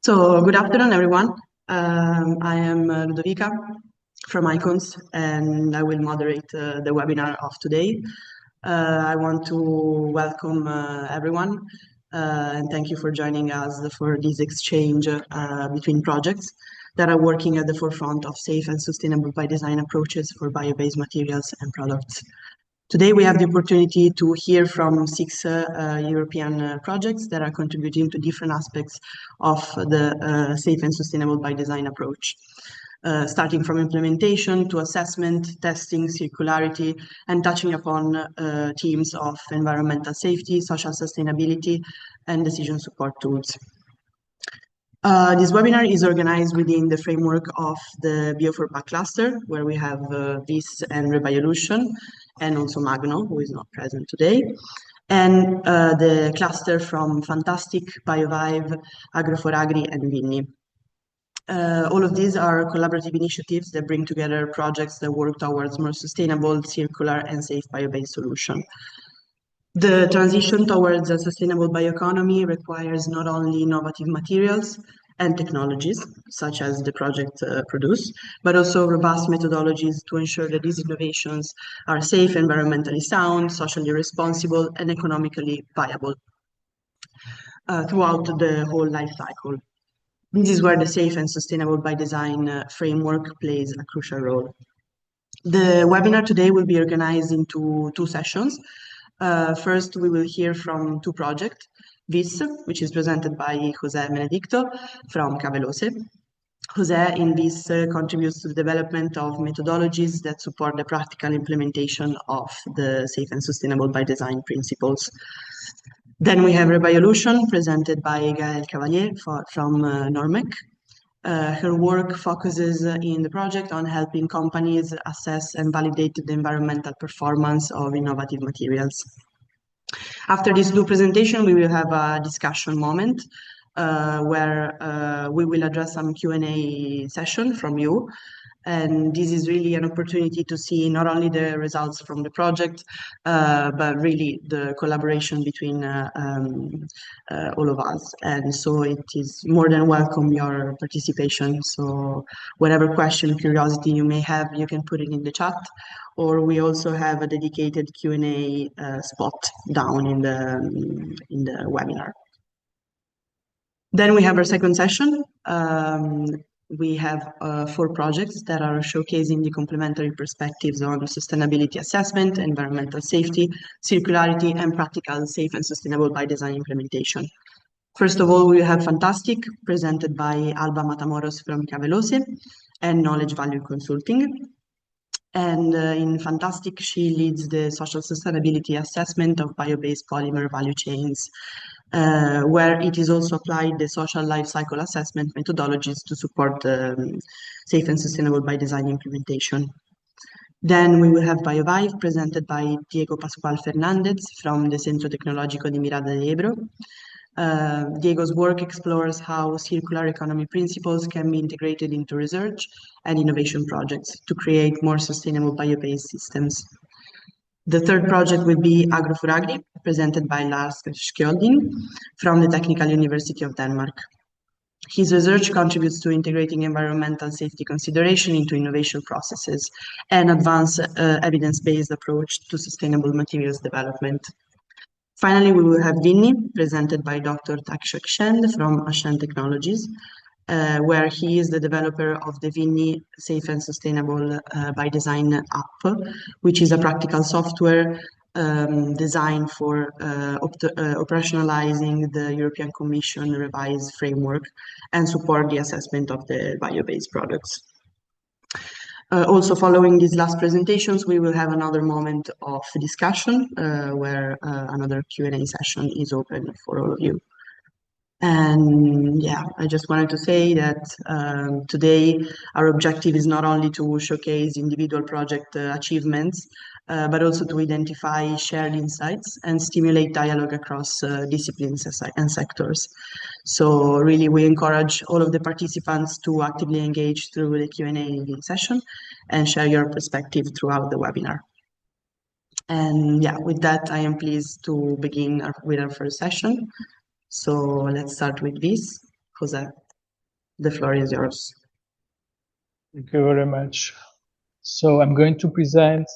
So, good afternoon, everyone. I am Ludovica from Icons, and I will moderate the webinar of today. I want to welcome everyone and thank you for joining us for this exchange between projects that are working at the forefront of safe and sustainable by design approaches for bio-based materials and products. Today, we have the opportunity to hear from 6 European projects that are contributing to different aspects of the safe and sustainable by design approach, starting from implementation to assessment, testing, circularity, and touching upon themes of environmental safety, social sustainability, and decision support tools. This webinar is organized within the framework of the Bio4PAC cluster, where we have ViSS and ReBIOlution, and also Magno, who is not present today, and the cluster from PHAntastic, BIOBIVEand Agro4Agri, and VINNY. All of these are collaborative initiatives that bring together projects that work towards more sustainable, circular, and safe bio-based solutions. The transition towards a sustainable bioeconomy requires not only innovative materials and technologies, such as the project produce, but also robust methodologies to ensure that these innovations are safe, environmentally sound, socially responsible, and economically viable throughout the whole life cycle. This is where the safe and sustainable by design framework plays a crucial role. The webinar today will be organized into 2 sessions. First, we will hear from 2 projects, ViSS, which is presented by José Benedicto from Cavelose. José in ViSS contributes to the development of methodologies that support the practical implementation of the safe and sustainable by design principles. Then we have ReBIOlution, presented by Gaëlle Cavalier from Normec. Her work focuses in the project on helping companies assess and validate the environmental performance of innovative materials. After this 2 presentation, we will have a discussion moment where we will address some Q&A session from you. And this is really an opportunity to see not only the results from the project, but really the collaboration between all of us. And so it is more than welcome your participation. So whatever question, curiosity you may have, you can put it in the chat, or we also have a dedicated Q&A spot down in the webinar. Then we have our second session. We have 4 projects that are showcasing the complementary perspectives on sustainability assessment, environmental safety, circularity, and practical safe and sustainable by design implementation. First of all, we have PHAntastic, presented by Alba Matamoros from Cavelose and Knowledge Value Consulting. And in PHAntastic, she leads the social sustainability assessment of bio-based polymer value chains, where it is also applied the social life cycle assessment methodologies to support safe and sustainable by design implementation. Then we will have BioBive, presented by Diego Pascual Fernandez from the Centro Tecnológico de Mirada de Ebro. Diego's work explores how circular economy principles can be integrated into research and innovation projects to create more sustainable bio-based systems. The third project will be Agro4Agri, presented by Lars Skjolding from the Technical University of Denmark. His research contributes to integrating environmental safety consideration into innovation processes and advance evidence-based approach to sustainable materials development. Finally, we will have VINNY, presented by Dr. Takshak Shend from Ashen Technologies, where he is the developer of the VINNY Safe and Sustainable by Design app, which is a practical software designed for operationalizing the European Commission revised framework and support the assessment of the bio-based products. Also, following these last presentations, we will have another moment of discussion where another Q&A session is open for all of you. And yeah, I just wanted to say that today our objective is not only to showcase individual project achievements, but also to identify shared insights and stimulate dialogue across disciplines and sectors. So really, we encourage all of the participants to actively engage through the Q&A session and share your perspective throughout the webinar. And yeah, with that, I am pleased to begin with our first session. So let's start with this. José. The floor is yours. Thank you very much. So I'm going to present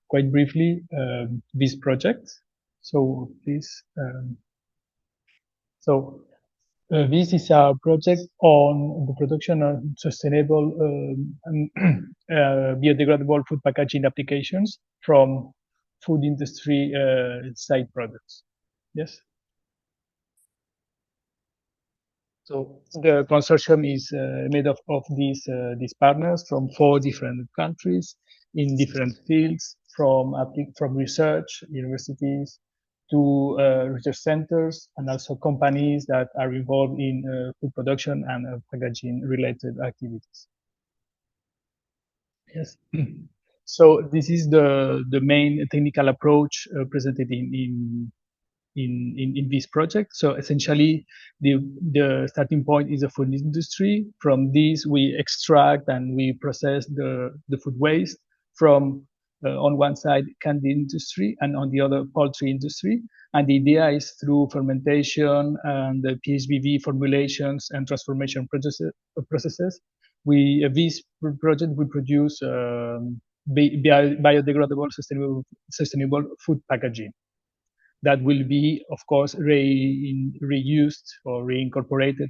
quite briefly this project. So please, this is a project on the production of sustainable biodegradable food packaging applications from food industry side products. Yes. So the consortium is made of these partners from 4 different countries in different fields, from research, universities, to research centers, and also companies that are involved in food production and packaging related activities. Yes. So this is the main technical approach presented in this project. So essentially, the starting point is the food industry. From this, we extract and we process the food waste from on one side candy industry and on the other poultry industry. And the idea is through fermentation and the PHBV formulations and transformation processes, this project will produce biodegradable sustainable food packaging that will be, of course, reused or reincorporated,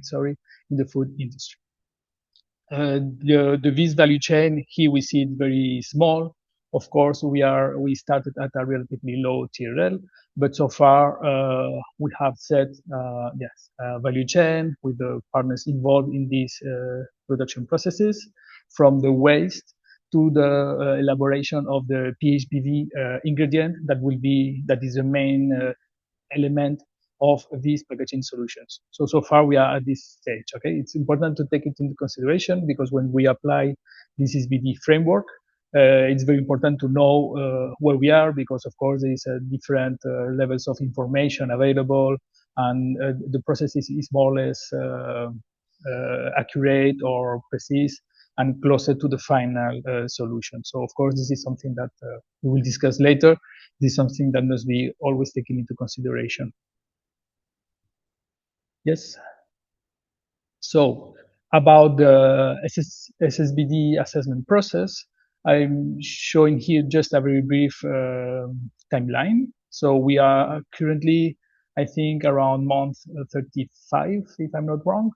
in the food industry. This value chain here we see it very small. Of course, we started at a relatively low TRL, but so far we have set value chain with the partners involved in these production processes, from the waste to the elaboration of the PHBV ingredient that is the main element of these packaging solutions. So far we are at this stage. Okay, it's important to take it into consideration because when we apply this SSbD framework, it's very important to know where we are, because of course there is different levels of information available, and the process is more or less accurate or precise and closer to the final solution. So of course this is something that we will discuss later. This is something that must be always taken into consideration. Yes. So about the SSbD assessment process, I'm showing here just a very brief timeline. So we are currently, I think, around month 35, if I'm not wrong.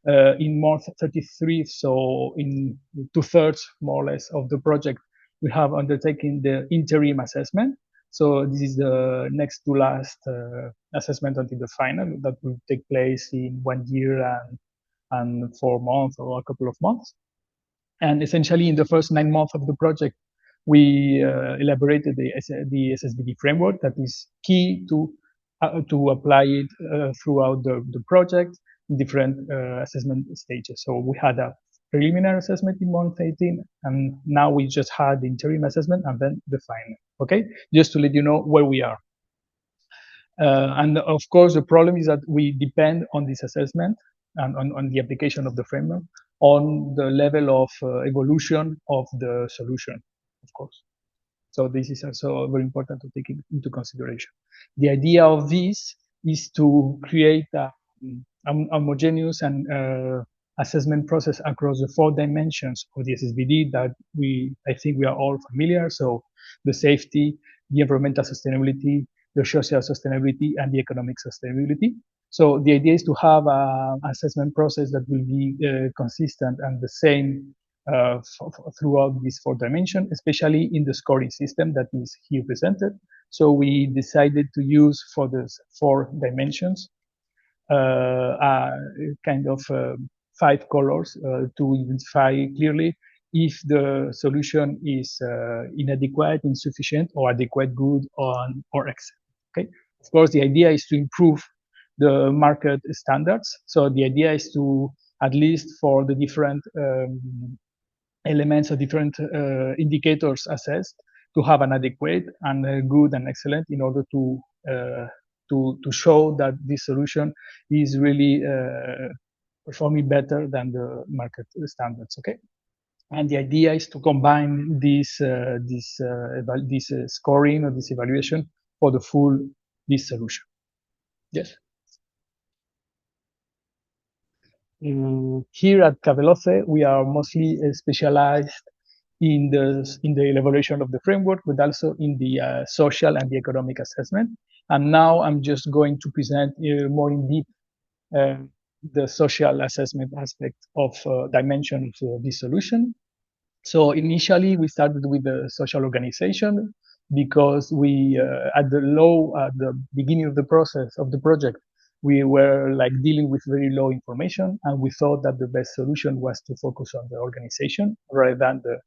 In month 33, so in 2/3 more or less of the project, we have undertaken the interim assessment. So this is the next to last assessment until the final that will take place in 1 year and 4 months or a couple of months. And essentially, in the first 9 months of the project, we elaborated the SSbD framework that is key to apply it throughout the project in different assessment stages. So we had a preliminary assessment in month 18, and now we just had the interim assessment and then the final. Okay, just to let you know where we are. And of course, the problem is that we depend on this assessment and on the application of the framework on the level of evolution of the solution, of course. So this is also very important to take into consideration. The idea of this is to create a homogeneous and assessment process across the 4 dimensions of the SSbD that I think we are all familiar. So the safety, the environmental sustainability, the social sustainability, and the economic sustainability. So the idea is to have an assessment process that will be consistent and the same throughout these 4 dimensions, especially in the scoring system that is here presented. So we decided to use for the 4 dimensions kind of 5 colors to identify clearly if the solution is inadequate, insufficient, or adequate, good, or excellent. Okay. Of course, the idea is to improve the market standards. So the idea is to, at least for the different elements or different indicators assessed, to have an adequate and good and excellent in order to show that this solution is really performing better than the market standards. Okay. And the idea is to combine this scoring or this evaluation for the full this solution. Yes. Here at Caveloce, we are mostly specialized in the elaboration of the framework, but also in the social and the economic assessment. And now I'm just going to present more in deep the social assessment aspect of dimension of this solution. So initially we started with the social organization because we at the beginning of the process of the project, we were like dealing with very low information, and we thought that the best solution was to focus on the organization rather than the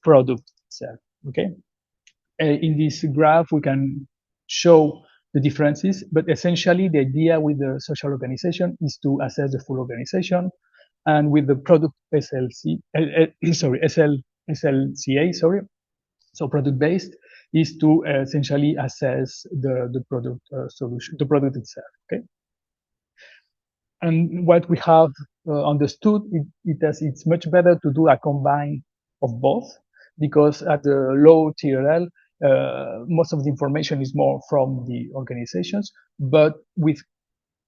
product itself. Okay. In this graph, we can show the differences, but essentially the idea with the social organization is to assess the full organization, and with the product SLCA, so product based is to essentially assess the product solution, the product itself. Okay. And what we have understood it's much better to do a combine of both, because at the low TRL, most of the information is more from the organizations, but with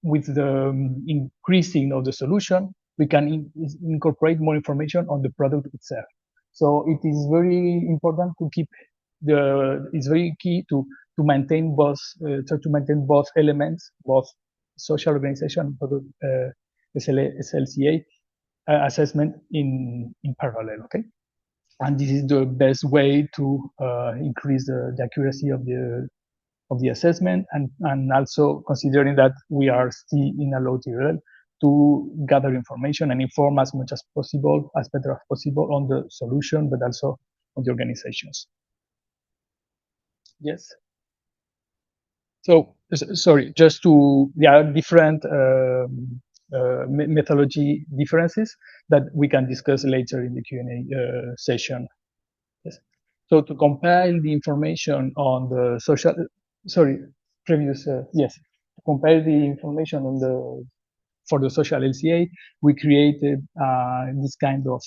the increasing of the solution, we can incorporate more information on the product itself. So it is very important to keep it's very key to maintain both, try to maintain both elements, both social organization and SLCA assessment in parallel. Okay. And this is the best way to increase the accuracy of the assessment, and also considering that we are still in a low TRL, to gather information and inform as much as possible, as better as possible on the solution, but also on the organizations. Yes. So, sorry, just there are different methodology differences that we can discuss later in the Q&A session. Yes. So to compile the information on the social, yes, to compile the information on for the social LCA, we created this kind of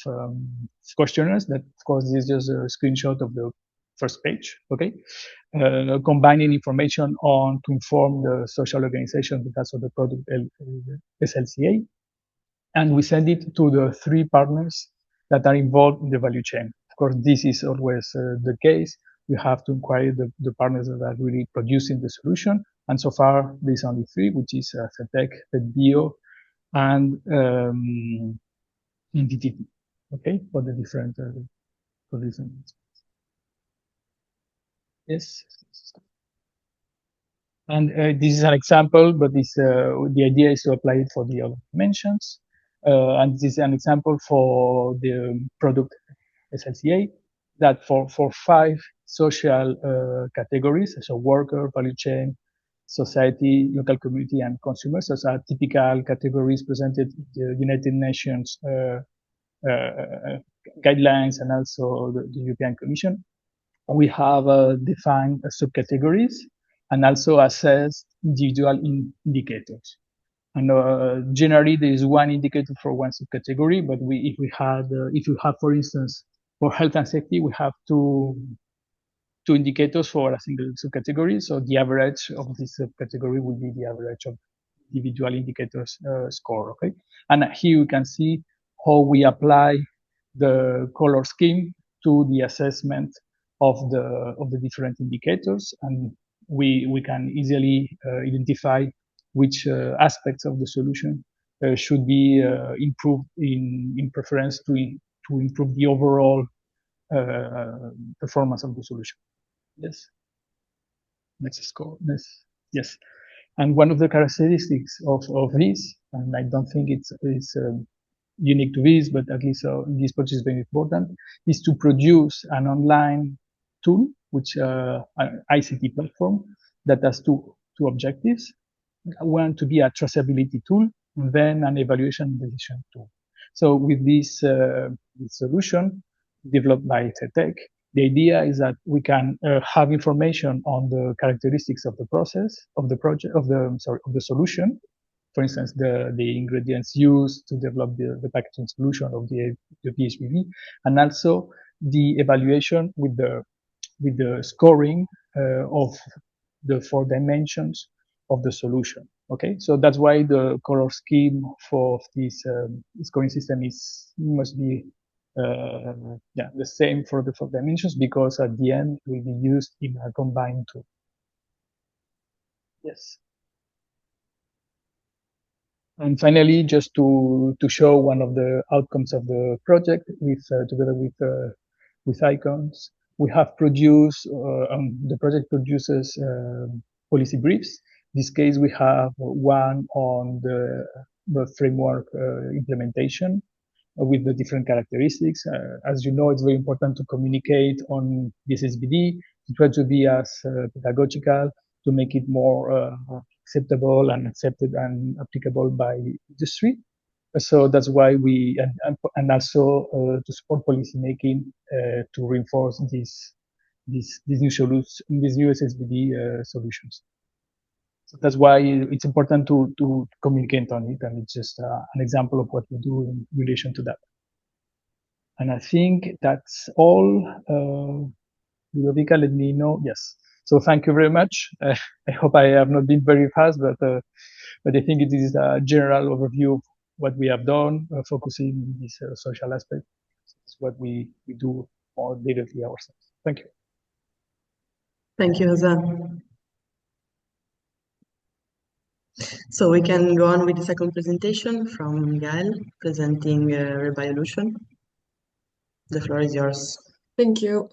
questionnaires that, of course, this is just a screenshot of the first page. Okay. Combining information to inform the social organization because of the product SLCA, and we send it to the 3 partners that are involved in the value chain. Of course, this is always the case. We have to inquire the partners that are really producing the solution, and so far there's only 3, which is FETEC, FEDBio, and NDTT. Okay, for the different reasons. Yes. And this is an example, but the idea is to apply it for the other dimensions. And this is an example for the product SLCA, that for 5 social categories, so worker, value chain, society, local community, and consumers. Those are typical categories presented in the United Nations guidelines and also the European Commission. We have defined subcategories and also assessed individual indicators. And generally, there is 1 indicator for 1 subcategory, but if you have, for instance, for health and safety, we have two indicators for a single subcategory. So the average of this subcategory will be the average of individual indicators score. Okay, and here you can see how we apply the color scheme to the assessment of the different indicators, and we can easily identify which aspects of the solution should be improved in preference to improve the overall performance of the solution. Yes. Next score. Yes. And one of the characteristics of this, and I don't think it's unique to this, but at least this project is very important, is to produce an online tool, which an ICT platform that has two objectives. One, to be a traceability tool, and then an evaluation decision tool. So with this solution developed by FETEC, the idea is that we can have information on the characteristics of the process, of the project, of the solution. For instance, the ingredients used to develop the packaging solution of the PHBV, and also the evaluation with the scoring of the 4 dimensions of the solution. Okay, so that's why the color scheme for this scoring system must be the same for the 4 dimensions, because at the end it will be used in a combined tool. Yes. And finally, just to show one of the outcomes of the project together with icons, we have produced, the project produces policy briefs. In this case, we have one on the framework implementation with the different characteristics. As you know, it's very important to communicate on the SSbD, to try to be as pedagogical, to make it more acceptable and accepted and applicable by industry. So that's why and also to support policy making to reinforce these new SSbD solutions. So that's why it's important to communicate on it, and it's just an example of what we do in relation to that. And I think that's all. Ludovica, let me know. Yes. So thank you very much. I hope I have not been very fast, but I think it is a general overview of what we have done, focusing on this social aspect. It's what we do more daily ourselves. Thank you. Thank you, Jose. So we can go on with the second presentation from Miguel, presenting ReBIOlution. The floor is yours. Thank you.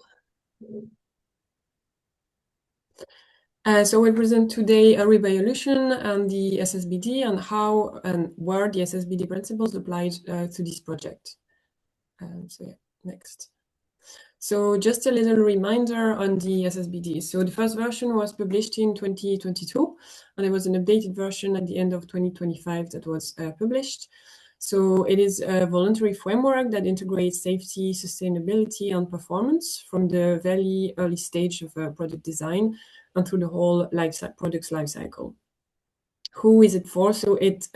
So we present today a ReBIOlution and the SSbD and how and where the SSbD principles applied to this project. So yeah, next. So just a little reminder on the SSbD. So the first version was published in 2022, and there was an updated version at the end of 2025 that was published. So it is a voluntary framework that integrates safety, sustainability, and performance from the very early stage of product design and through the whole product's life cycle. Who is it for? So it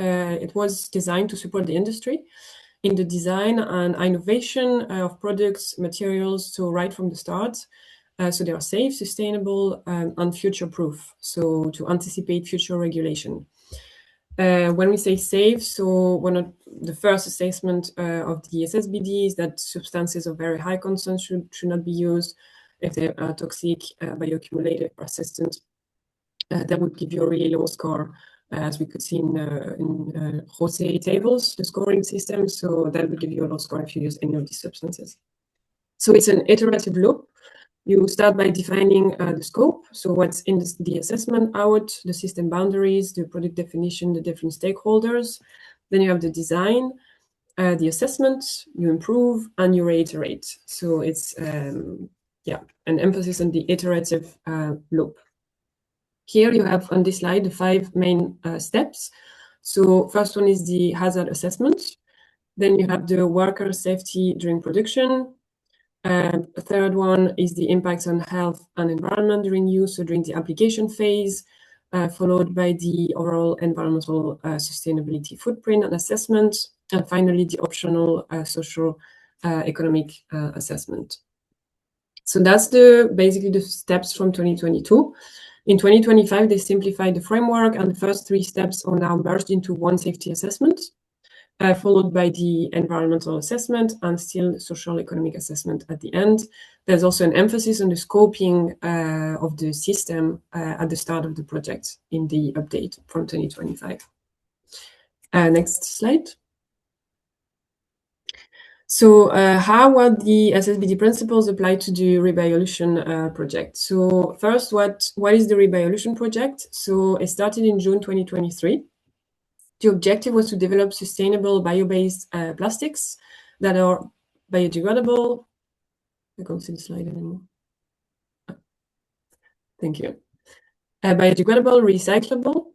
was designed to support the industry in the design and innovation of products, materials, so right from the start. So they are safe, sustainable, and future-proof, so to anticipate future regulation. When we say safe, so one of the first assessment of the SSbD is that substances of very high concentration should not be used. If they are toxic, bioaccumulated, persistent, that would give you a really low score, as we could see in Jose tables, the scoring system. So that would give you a low score if you use any of these substances. So it's an iterative loop. You start by defining the scope, so what's in the assessment out, the system boundaries, the product definition, the different stakeholders. Then you have the design, the assessment, you improve, and you reiterate. So it's an emphasis on the iterative loop. Here you have on this slide the 5 main steps. So first one is the hazard assessment. Then you have the worker safety during production. The third one is the impacts on health and environment during use, so during the application phase, followed by the overall environmental sustainability footprint and assessment, and finally the optional social economic assessment. So that's basically the steps from 2022. In 2025, they simplified the framework, and the first 3 steps are now merged into one safety assessment, followed by the environmental assessment and still social economic assessment at the end. There's also an emphasis on the scoping of the system at the start of the project in the update from 2025. Next slide. So how are the SSbD principles applied to the ReBIOlution project? So first, what is the ReBIOlution project? So it started in June 2023. The objective was to develop sustainable bio-based plastics that are biodegradable. I can't see the slide anymore. Thank you. Biodegradable, recyclable,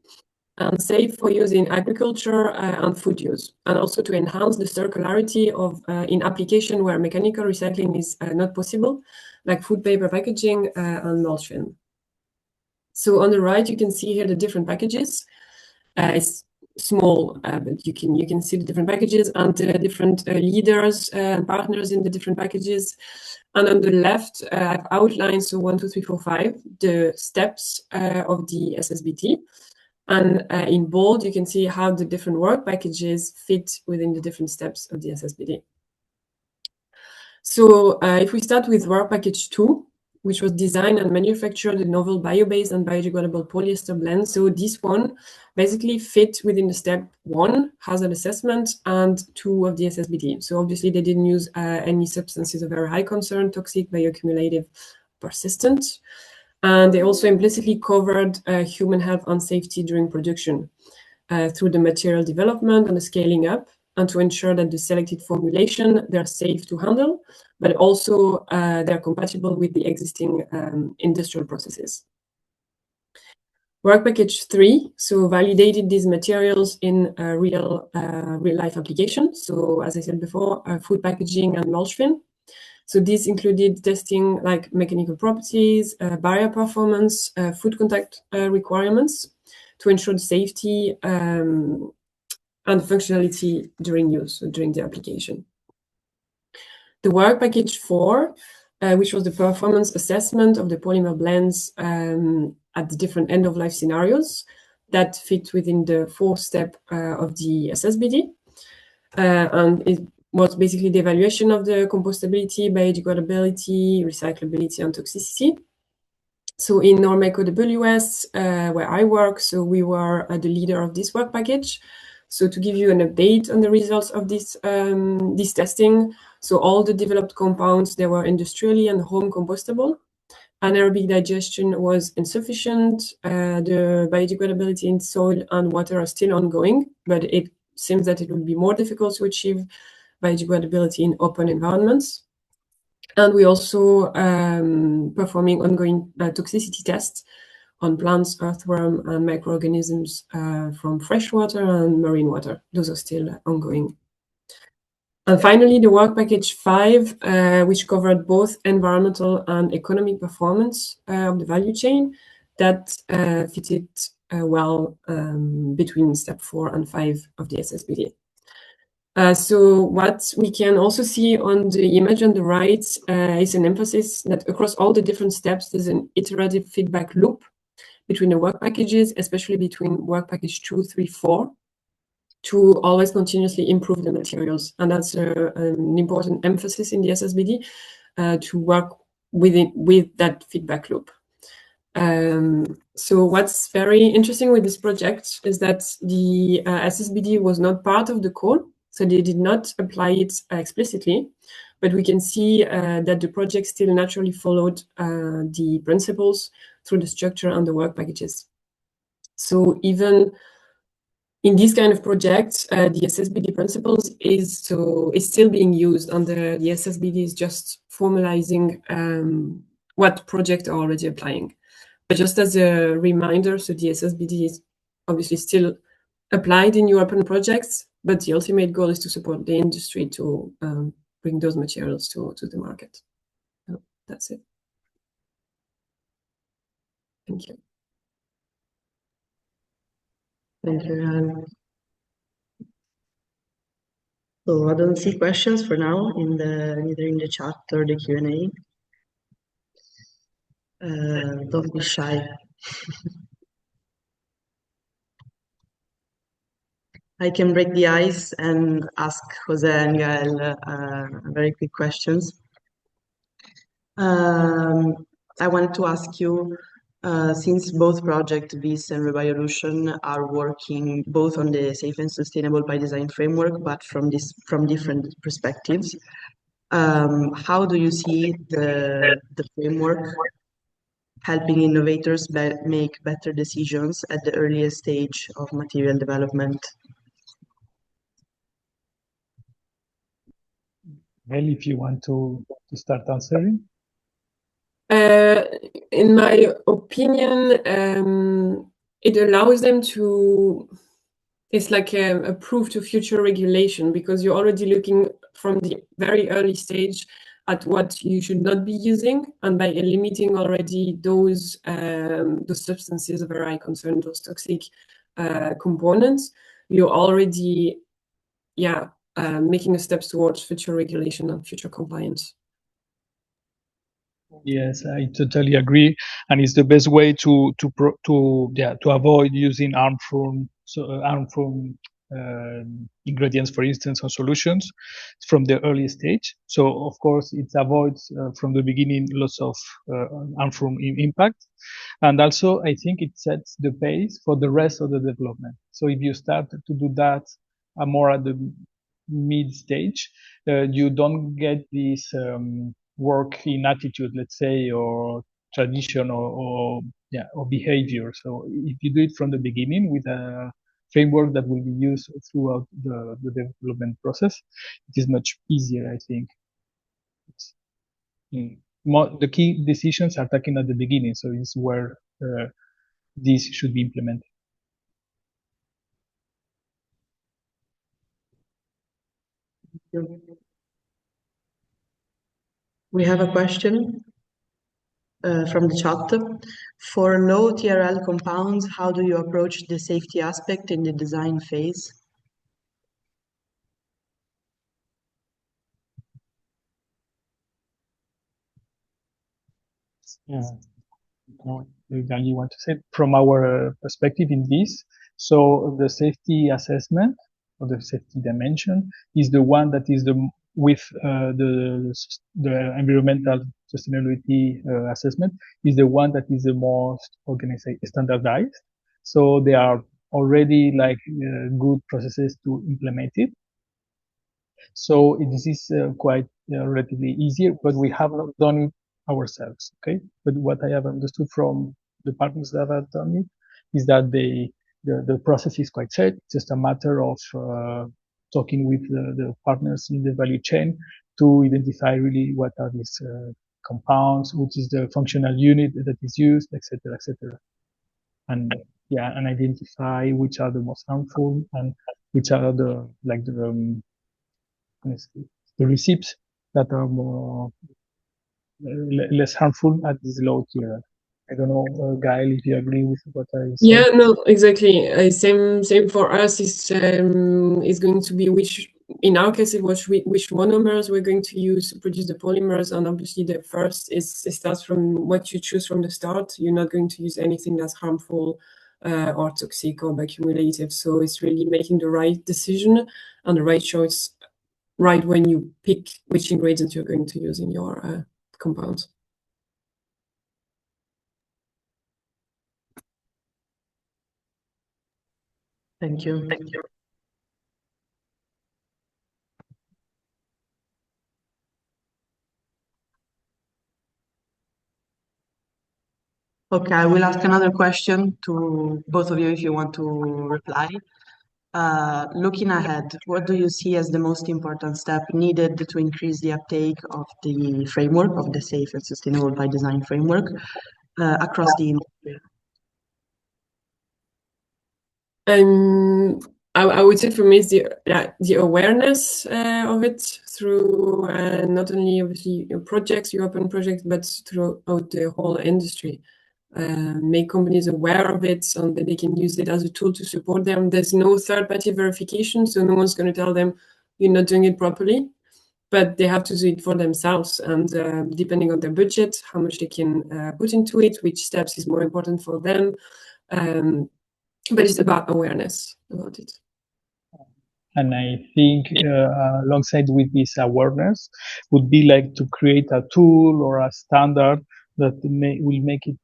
and safe for use in agriculture and food use, and also to enhance the circularity of in application where mechanical recycling is not possible, like food paper packaging and mulch film. So on the right, you can see here the different packages. It's small, but you can see the different packages and the different leaders and partners in the different packages. And on the left, I've outlined, so 1, 2, 3, 4, 5, the steps of the SSbD. And in bold, you can see how the different work packages fit within the different steps of the SSbD. So if we start with work package 2, which was designed and manufactured the novel bio-based and biodegradable polyester blend. So this one basically fit within the step 1, hazard assessment, and 2 of the SSbD. So obviously they didn't use any substances of very high concern, toxic, bioaccumulative, persistent. And they also implicitly covered human health and safety during production through the material development and the scaling up, and to ensure that the selected formulation, they're safe to handle, but also they're compatible with the existing industrial processes. Work package 3, so validated these materials in real life applications. So as I said before, food packaging and mulch film. So this included testing like mechanical properties, barrier performance, food contact requirements to ensure the safety and functionality during use, so during the application. The work package 4, which was the performance assessment of the polymer blends at the different end-of-life scenarios that fit within the 4th step of the SSbD. And it was basically the evaluation of the compostability, biodegradability, recyclability, and toxicity. So in Normeco AWS, where I work, so we were the leader of this work package. So to give you an update on the results of this testing, so all the developed compounds, they were industrially and home compostable. Anaerobic digestion was insufficient. The biodegradability in soil and water are still ongoing, but it seems that it will be more difficult to achieve biodegradability in open environments. And we also performing ongoing toxicity tests on plants, earthworm, and microorganisms from freshwater and marine water. Those are still ongoing. And finally, the work package 5, which covered both environmental and economic performance of the value chain, that fitted well between step 4 and 5 of the SSbD. So what we can also see on the image on the right is an emphasis that across all the different steps, there's an iterative feedback loop between the work packages, especially between work package 2, 3, 4, to always continuously improve the materials. And that's an important emphasis in the SSbD to work with that feedback loop. So what's very interesting with this project is that the SSbD was not part of the code, so they did not apply it explicitly, but we can see that the project still naturally followed the principles through the structure and the work packages. So even in this kind of project, the SSbD principles is still being used, and the SSbD is just formalizing what projects are already applying. But just as a reminder, so the SSbD is obviously still applied in European projects, but the ultimate goal is to support the industry to bring those materials to the market. So that's it. Thank you. Thank you. So I don't see questions for now neither in the chat or the Q&A. Don't be shy. I can break the ice and ask Jose and Gael very quick questions. I wanted to ask you, since both projects, ViSS and ReBIOlution, are working both on the safe and sustainable by design framework, but from different perspectives, how do you see the framework helping innovators make better decisions at the earliest stage of material development? Well, if you want to start answering. In my opinion, it allows them to, it's like a proof to future regulation, because you're already looking from the very early stage at what you should not be using, and by limiting already those substances of very high concern, those toxic components, you're already, making a steps towards future regulation and future compliance. Yes, I totally agree, and it's the best way to avoid using harmful ingredients, for instance, or solutions from the early stage. So of course it avoids from the beginning lots of harmful impact, and also I think it sets the pace for the rest of the development. So if you start to do that more at the mid stage, you don't get this work in attitude, let's say, or tradition, or behavior. So if you do it from the beginning with a framework that will be used throughout the development process, it is much easier, I think. The key decisions are taken at the beginning, so it's where this should be implemented. We have a question from the chat. For low TRL compounds, how do you approach the safety aspect in the design phase? Yeah. You want to say from our perspective in this? So the safety assessment or the safety dimension is the one that is with the environmental sustainability assessment is the one that is the most standardized. So there are already like good processes to implement it. So this is quite relatively easier, but we have not done it ourselves. Okay, but what I have understood from the partners that have done it is that the process is quite set. It's just a matter of talking with the partners in the value chain to identify really what are these compounds, which is the functional unit that is used, etc., etc. And and identify which are the most harmful and which are the the receipts that are more less harmful at this low tier. I don't know, Gael, if you agree with what I said. Yeah, no, exactly. Same for us. Is going to be in our case, which monomers we're going to use to produce the polymers, and obviously the first it starts from what you choose from the start. You're not going to use anything that's harmful or toxic or bioaccumulative. So it's really making the right decision and the right choice right when you pick which ingredients you're going to use in your compounds. Thank you. Thank you. Okay, I will ask another question to both of you if you want to reply. Looking ahead, what do you see as the most important step needed to increase the uptake of the framework, of the safe and sustainable by design framework across the industry? I would say for me is the awareness of it through not only obviously your projects, your open projects, but throughout the whole industry. Make companies aware of it so that they can use it as a tool to support them. There's no third-party verification, so no one's going to tell them you're not doing it properly, but they have to do it for themselves. And depending on their budget, how much they can put into it, which steps is more important for them. But it's about awareness about it. And I think alongside with this awareness would be like to create a tool or a standard that will make it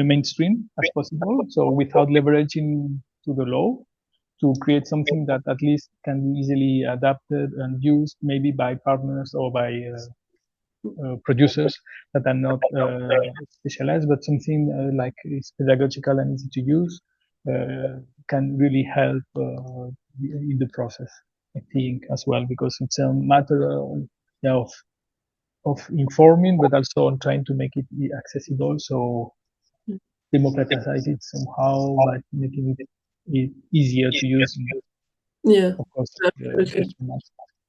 mainstream as possible. So without leveraging to the law, to create something that at least can be easily adapted and used maybe by partners or by producers that are not specialized, but something like is pedagogical and easy to use can really help in the process, I think, as well, because it's a matter of informing, but also on trying to make it accessible. So democratize it somehow by making it easier to use. Yeah, of course,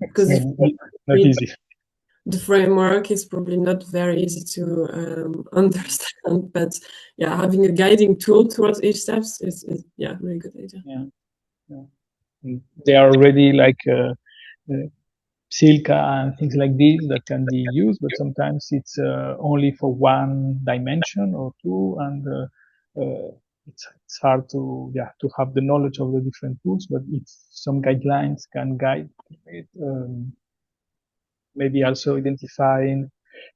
because not easy. The framework is probably not very easy to understand, but yeah, having a guiding tool towards each steps is really good idea. Yeah. They are already like silica and things like this that can be used, but sometimes it's only for one dimension or two, and it's hard to have the knowledge of the different tools. But if some guidelines can guide it, maybe also identifying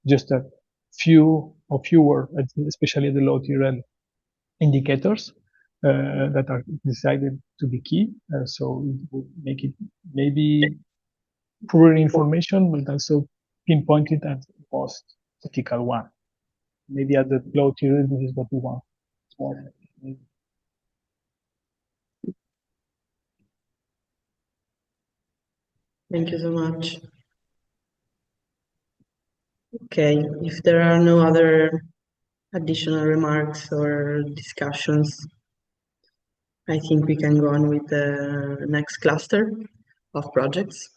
just a few or fewer, especially the low TRL indicators that are decided to be key. So it would make it maybe poorer information, but also pinpointed at the most critical one. Maybe at the low TRL, this is what we want. Thank you so much. Okay, if there are no other additional remarks or discussions, I think we can go on with the next cluster of projects.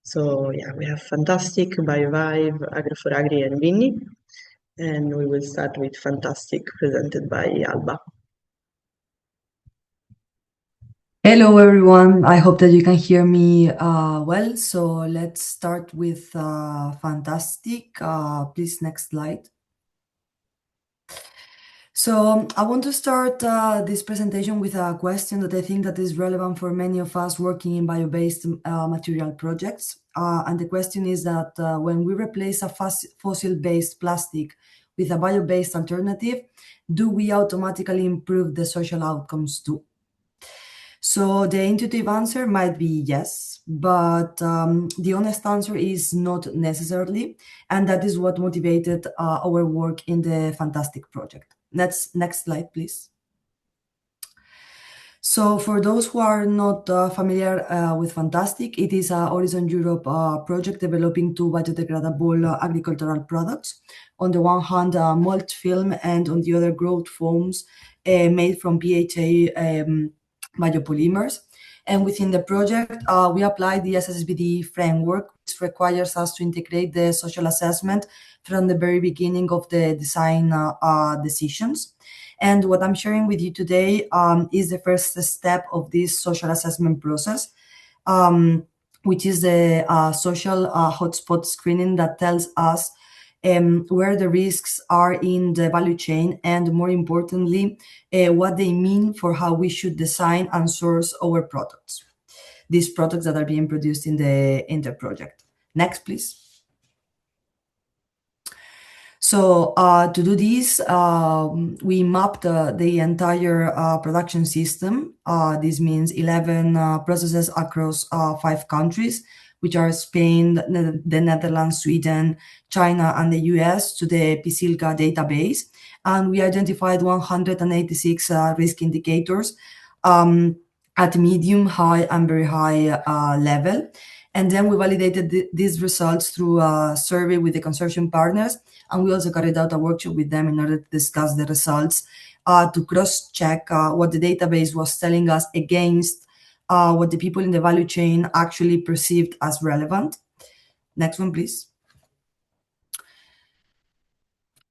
So yeah, we have PHAntastic, BIOBIVE, Agro4Agri, and VINNY. And we will start with PHAntastic, presented by Alba. Hello everyone, I hope that you can hear me well. So let's start with PHAntastic. Please, next slide. So I want to start this presentation with a question that I think that is relevant for many of us working in bio-based material projects. And the question is that when we replace a fossil-based plastic with a bio-based alternative, do we automatically improve the social outcomes too? So the intuitive answer might be yes, but the honest answer is not necessarily, and that is what motivated our work in the PHAntastic project. Next slide, please. So for those who are not familiar with PHAntastic, it is a Horizon Europe project developing two biodegradable agricultural products. On the one hand, mulch film, and on the other, growth foams made from PHA biopolymers. And within the project, we apply the SSbD framework, which requires us to integrate the social assessment from the very beginning of the design decisions. And what I'm sharing with you today is the first step of this social assessment process, which is the social hotspot screening that tells us where the risks are in the value chain, and more importantly, what they mean for how we should design and source our products, these products that are being produced in the project. Next, please. So to do this, we mapped the entire production system. This means 11 processes across 5 countries, which are Spain, the Netherlands, Sweden, China, and the US, to the PSILCA database. And we identified 186 risk indicators at medium, high, and very high level. And then we validated these results through a survey with the consortium partners. And we also carried out a workshop with them in order to discuss the results, to cross-check what the database was telling us against what the people in the value chain actually perceived as relevant. Next one, please.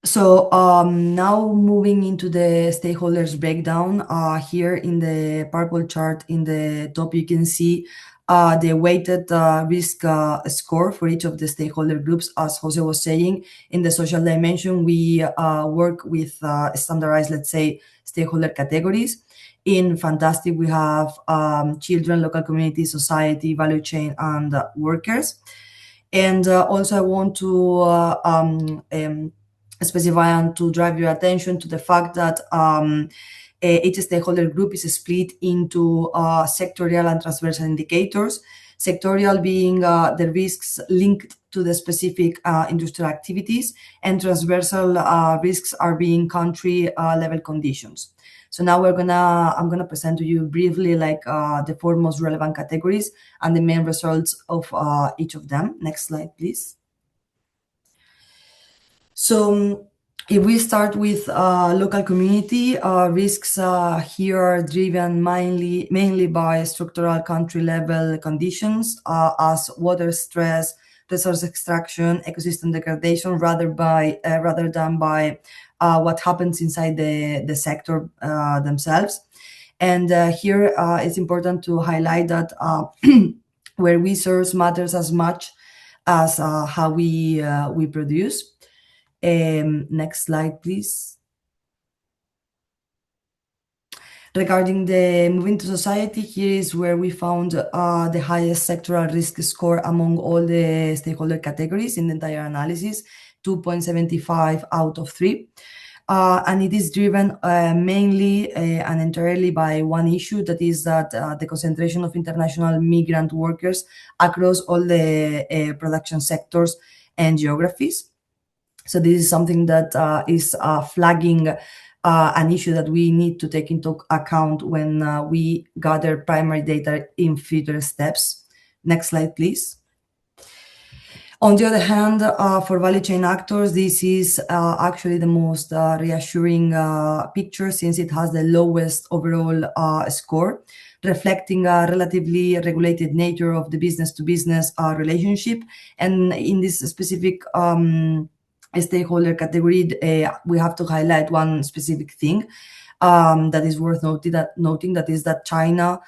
So now moving into the stakeholders breakdown, here in the purple chart in the top, you can see the weighted risk score for each of the stakeholder groups. As Jose was saying, in the social dimension, we work with standardized, let's say, stakeholder categories. In PHAntastic, we have children, local community, society, value chain, and workers. And also I want to specify and to drive your attention to the fact that each stakeholder group is split into sectorial and transversal indicators. Sectorial being the risks linked to the specific industrial activities, and transversal risks are being country level conditions. So now I'm gonna present to you briefly like the 4 most relevant categories and the main results of each of them. Next slide, please. So if we start with local community, risks here are driven mainly by structural country level conditions, as water stress, resource extraction, ecosystem degradation, rather than by what happens inside the sector themselves. And here it's important to highlight that where we source matters as much as how we produce. Next slide, please. Regarding the moving to society, here is where we found the highest sectoral risk score among all the stakeholder categories in the entire analysis, 2.75 out of 3. And it is driven mainly and entirely by one issue, that is that the concentration of international migrant workers across all the production sectors and geographies. So this is something that is flagging an issue that we need to take into account when we gather primary data in future steps. Next slide, please. On the other hand, for value chain actors, this is actually the most reassuring picture, since it has the lowest overall score, reflecting a relatively regulated nature of the business-to-business relationship. And in this specific stakeholder category, we have to highlight one specific thing that is worth noting, that is that China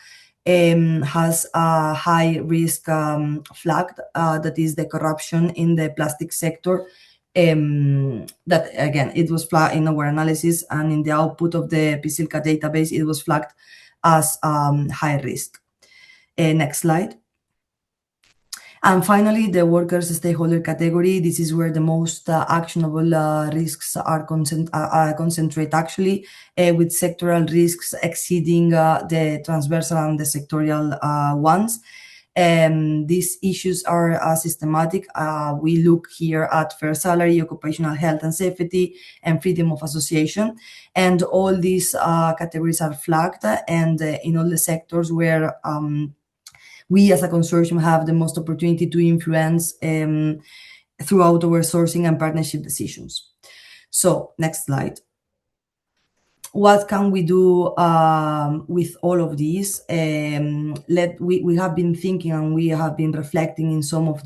has a high risk flagged, that is the corruption in the plastic sector. That again, it was flagged in our analysis, and in the output of the PSILCA database, it was flagged as high risk. Next slide. And finally, the workers stakeholder category. This is where the most actionable risks are concentrate actually, with sectoral risks exceeding the transversal and the sectorial ones. These issues are systematic. We look here at fair salary, occupational health and safety, and freedom of association. And all these categories are flagged, and in all the sectors where we as a consortium have the most opportunity to influence throughout our sourcing and partnership decisions. So next slide. What can we do with all of these? We have been thinking, and we have been reflecting in some of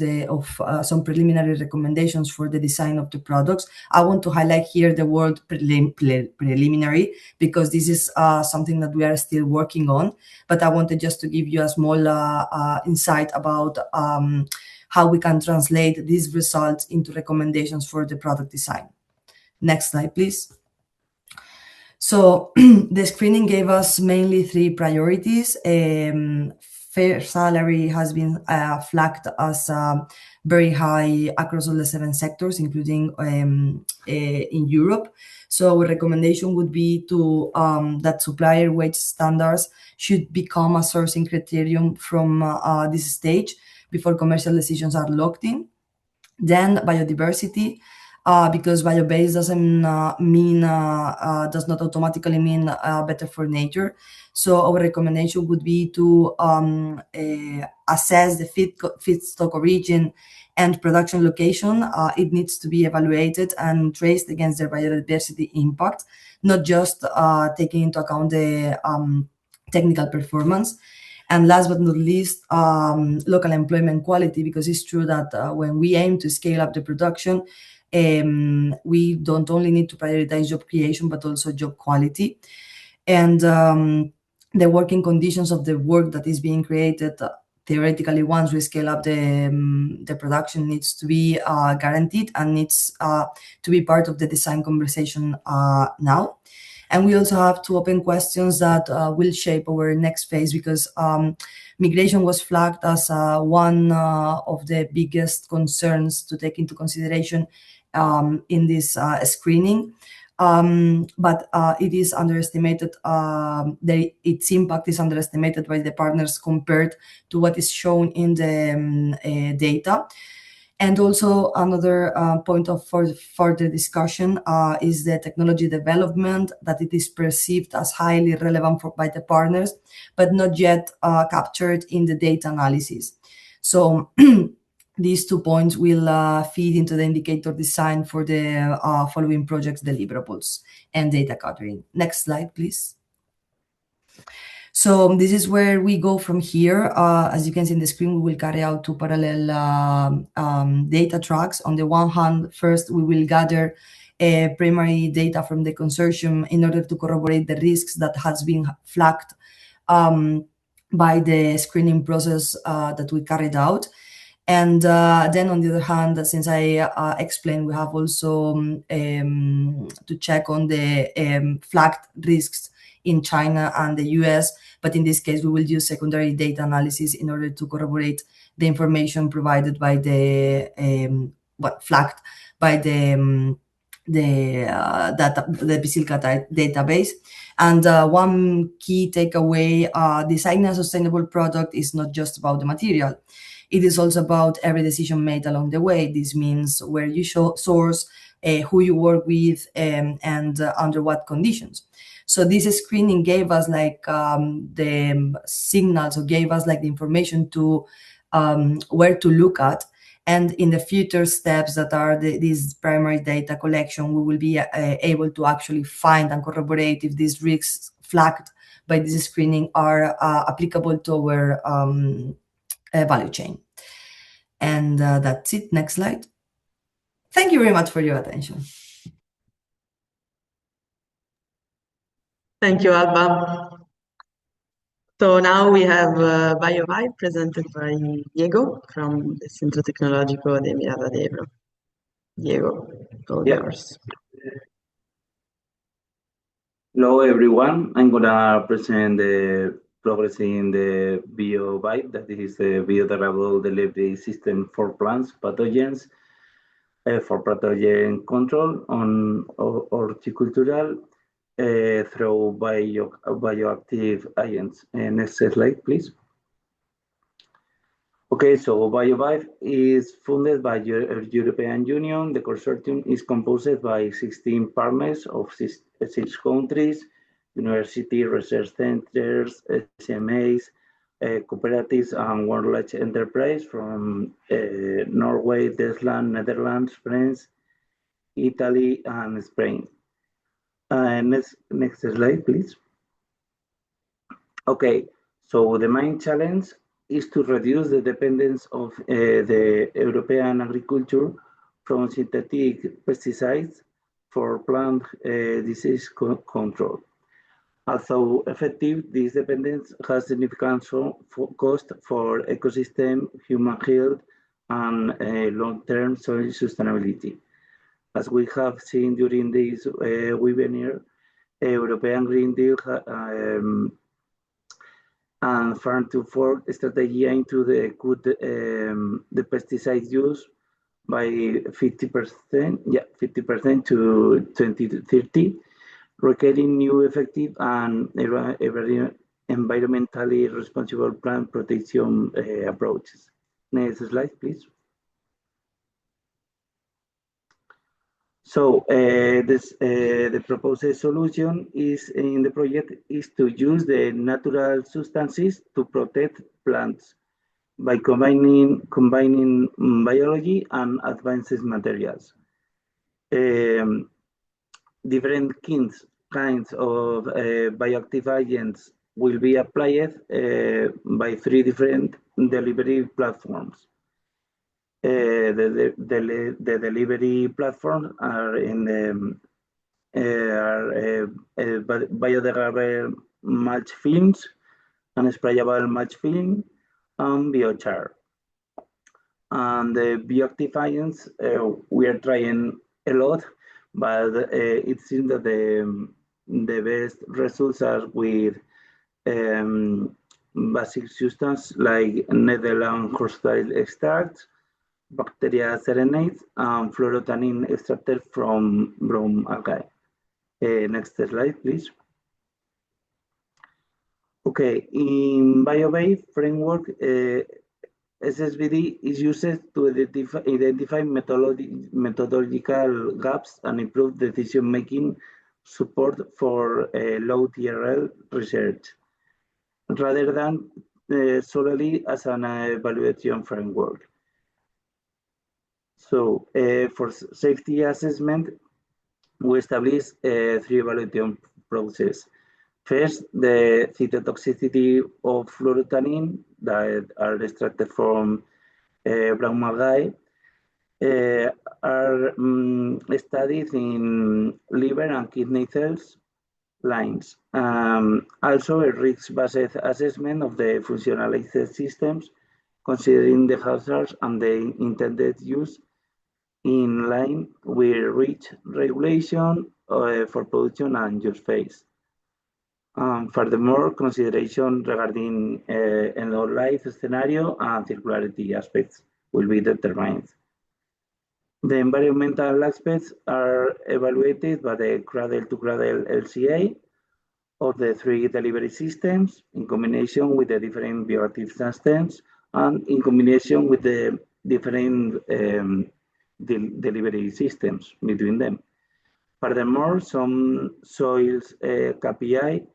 some preliminary recommendations for the design of the products. I want to highlight here the word preliminary, because this is something that we are still working on. But I wanted just to give you a small insight about how we can translate these results into recommendations for the product design. Next slide, please. So the screening gave us mainly 3 priorities. Fair salary has been flagged as very high across all the 7 sectors, including in Europe. So a recommendation would be to that supplier wage standards should become a sourcing criterion from this stage before commercial decisions are locked in. Then biodiversity. Because bio-based doesn't does not automatically mean better for nature. So our recommendation would be to assess the feedstock origin and production location. It needs to be evaluated and traced against their biodiversity impact, not just taking into account the technical performance. And last but not least, local employment quality, because it's true that when we aim to scale up the production, we don't only need to prioritize job creation, but also job quality. And the working conditions of the work that is being created, theoretically, once we scale up the production, needs to be guaranteed and needs to be part of the design conversation now. And we also have 2 open questions that will shape our next phase, because migration was flagged as one of the biggest concerns to take into consideration in this screening. But it is underestimated, its impact is underestimated by the partners compared to what is shown in the data. And also another point of further discussion is the technology development, that it is perceived as highly relevant by the partners, but not yet captured in the data analysis. So these 2 points will feed into the indicator design for the following projects deliverables and data gathering. Next slide, please. So this is where we go from here. As you can see in the screen, we will carry out 2 parallel data tracks. On the one hand, first we will gather primary data from the consortium in order to corroborate the risks that has been flagged by the screening process that we carried out. And then on the other hand, since I explained, we have also to check on the flagged risks in China and the US, but in this case, we will use secondary data analysis in order to corroborate the information provided by the flagged by the BIOBIVEand database. And one key takeaway, designing a sustainable product is not just about the material. It is also about every decision made along the way. This means where you source, who you work with, and under what conditions. So this screening gave us like the signals, or gave us like the information to where to look at. And in the future steps that are this primary data collection, we will be able to actually find and corroborate if these risks flagged by this screening are applicable to our value chain. And that's it. Next slide. Thank you very much for your attention. Thank you, Alba. So now we have BioBive presented by Diego from the Centro Tecnológico de Mirada de Ebro. Diego, all yours. Hello, everyone. I'm gonna present the progress in the BioBive, that is the biodegradable delivery system for plants pathogens, for pathogen control on horticultural through bioactive agents. Next slide, please. Okay, so BioBive is funded by European Union. The consortium is composed by 16 partners of six countries, university, research centers, SMEs, cooperatives, and wildlife enterprise from Norway, Denmark, Netherlands, France, Italy, and Spain. Next slide, please. Okay, so the main challenge is to reduce the dependence of the European agriculture from synthetic pesticides for plant disease control. Although effective, this dependence has significant cost for ecosystem, human health, and long-term soil sustainability. As we have seen during this webinar, European Green Deal and Farm to Fork strategy aim to cut the pesticide use by 50% to 2030, requiring new, effective, and environmentally responsible plant protection approaches. Next slide, please. So the proposed solution is in the project is to use the natural substances to protect plants by combining biology and advanced materials. Different kinds of bioactive agents will be applied by 3 different delivery platforms. The delivery platforms are in the biodegradable mulch films, unsprayable mulch film, and biochar. And the bioactive agents, we are trying a lot, but it seems that the best results are with basic substances like Netherlands horsetail extract, bacteria serenades, and fluorotannin extracted from brown algae. Next slide, please. Okay, in BioBive framework, SSbD is used to identify methodological gaps and improve decision-making support for low TRL research, rather than solely as an evaluation framework. So for safety assessment, we established 3 evaluation processes. First, the cytotoxicity of fluorotannin that are extracted from brown algae are studied in liver and kidney cells lines. Also, a risk-based assessment of the functionalized systems, considering the hazards and the intended use in line with REACH regulation for production and use phase. Furthermore, consideration regarding end-of-life scenario and circularity aspects will be determined. The environmental aspects are evaluated by the cradle-to-cradle LCA of the 3 delivery systems in combination with the different bioactive systems and in combination with the different delivery systems between them. Furthermore, some soils KPI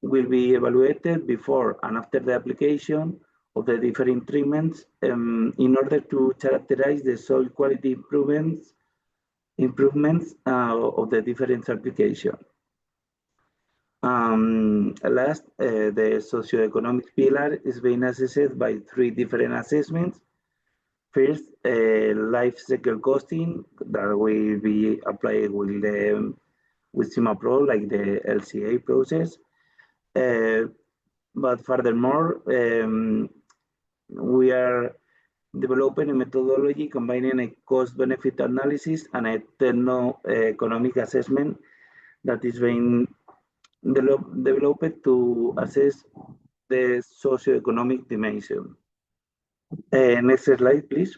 will be evaluated before and after the application of the different treatments in order to characterize the soil quality improvements of the different applications. Last, the socioeconomic pillar is being assessed by 3 different assessments. First, life cycle costing that will be applied with CIMAPRO, like the LCA process. But furthermore, we are developing a methodology combining a cost-benefit analysis and a techno-economic assessment that is being developed to assess the socioeconomic dimension. Next slide, please.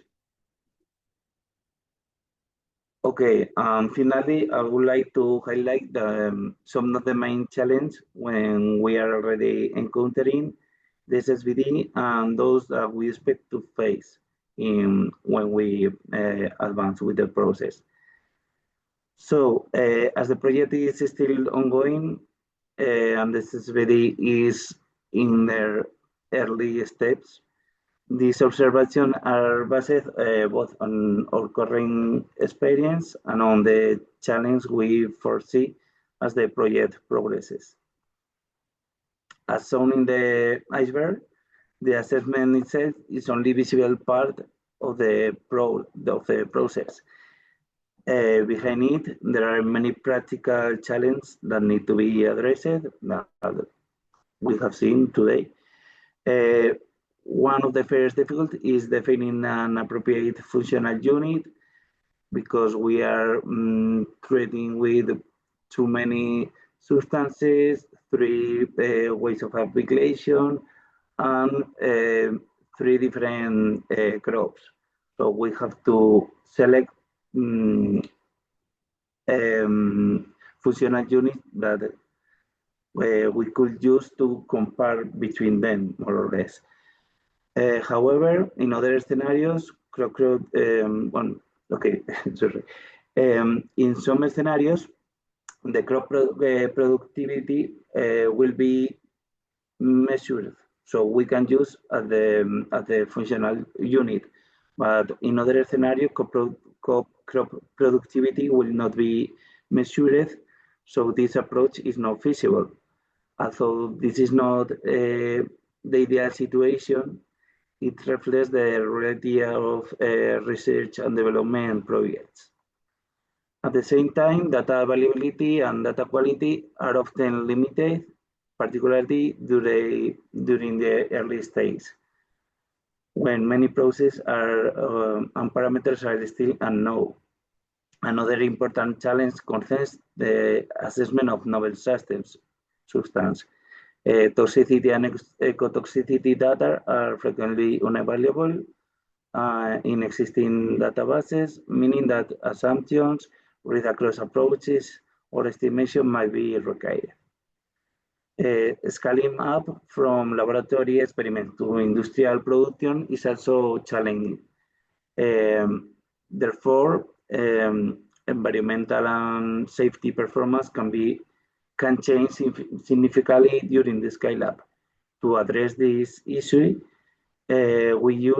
Okay, finally, I would like to highlight some of the main challenges when we are already encountering the SSbD and those that we expect to face when we advance with the process. So, as the project is still ongoing and the SSbD is in their early steps, these observations are based both on our current experience and on the challenge we foresee as the project progresses. As shown in the iceberg, the assessment itself is only visible part of the process. Behind it, there are many practical challenges that need to be addressed that we have seen today. One of the first difficulties is defining an appropriate functional unit because we are treating with too many substances, 3 ways of application, and 3 different crops. So we have to select functional units that we could use to compare between them, more or less. However, in other scenarios, in some scenarios, the crop productivity will be measured, so we can use at the functional unit. But in other scenarios, crop productivity will not be measured, so this approach is not feasible. Although this is not the ideal situation, it reflects the reality of research and development projects. At the same time, data availability and data quality are often limited, particularly during the early stage, when many processes and parameters are still unknown. Another important challenge concerns the assessment of novel substance. Toxicity and ecotoxicity data are frequently unavailable in existing databases, meaning that assumptions, read-across approaches, or estimation might be required. Scaling up from laboratory experiment to industrial production is also challenging. Therefore, environmental and safety performance can change significantly during the scale-up. To address this issue, we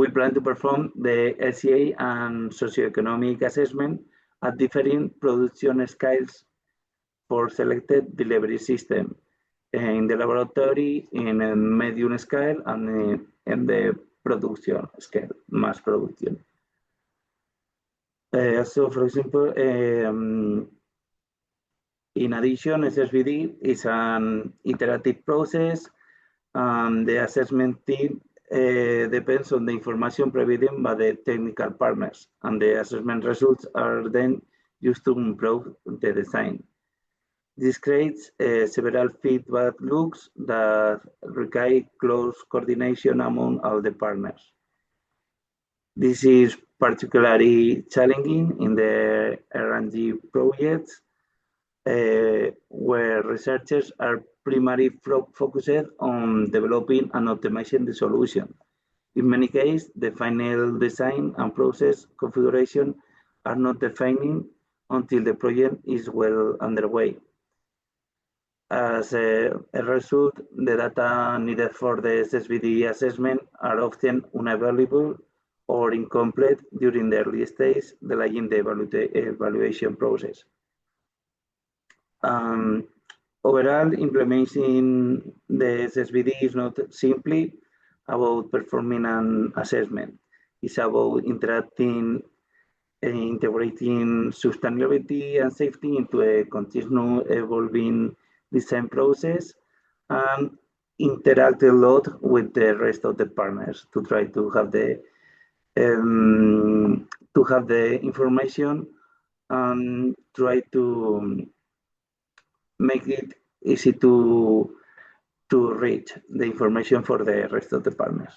plan to perform the LCA and socioeconomic assessment at different production scales for selected delivery system in the laboratory, in a medium scale, and in the production scale, mass production. So, for example, in addition, SSbD is an iterative process. The assessment team depends on the information provided by the technical partners, and the assessment results are then used to improve the design. This creates several feedback loops that require close coordination among all the partners. This is particularly challenging in the R&D projects, where researchers are primarily focused on developing and optimizing the solution. In many cases, the final design and process configuration are not defined until the project is well underway. As a result, the data needed for the SSbD assessment are often unavailable or incomplete during the early stage, delaying the evaluation process. Overall, implementing the SSbD is not simply about performing an assessment. It's about integrating sustainability and safety into a continuous evolving design process, and interact a lot with the rest of the partners to try to have the information and try to make it easy to reach the information for the rest of the partners.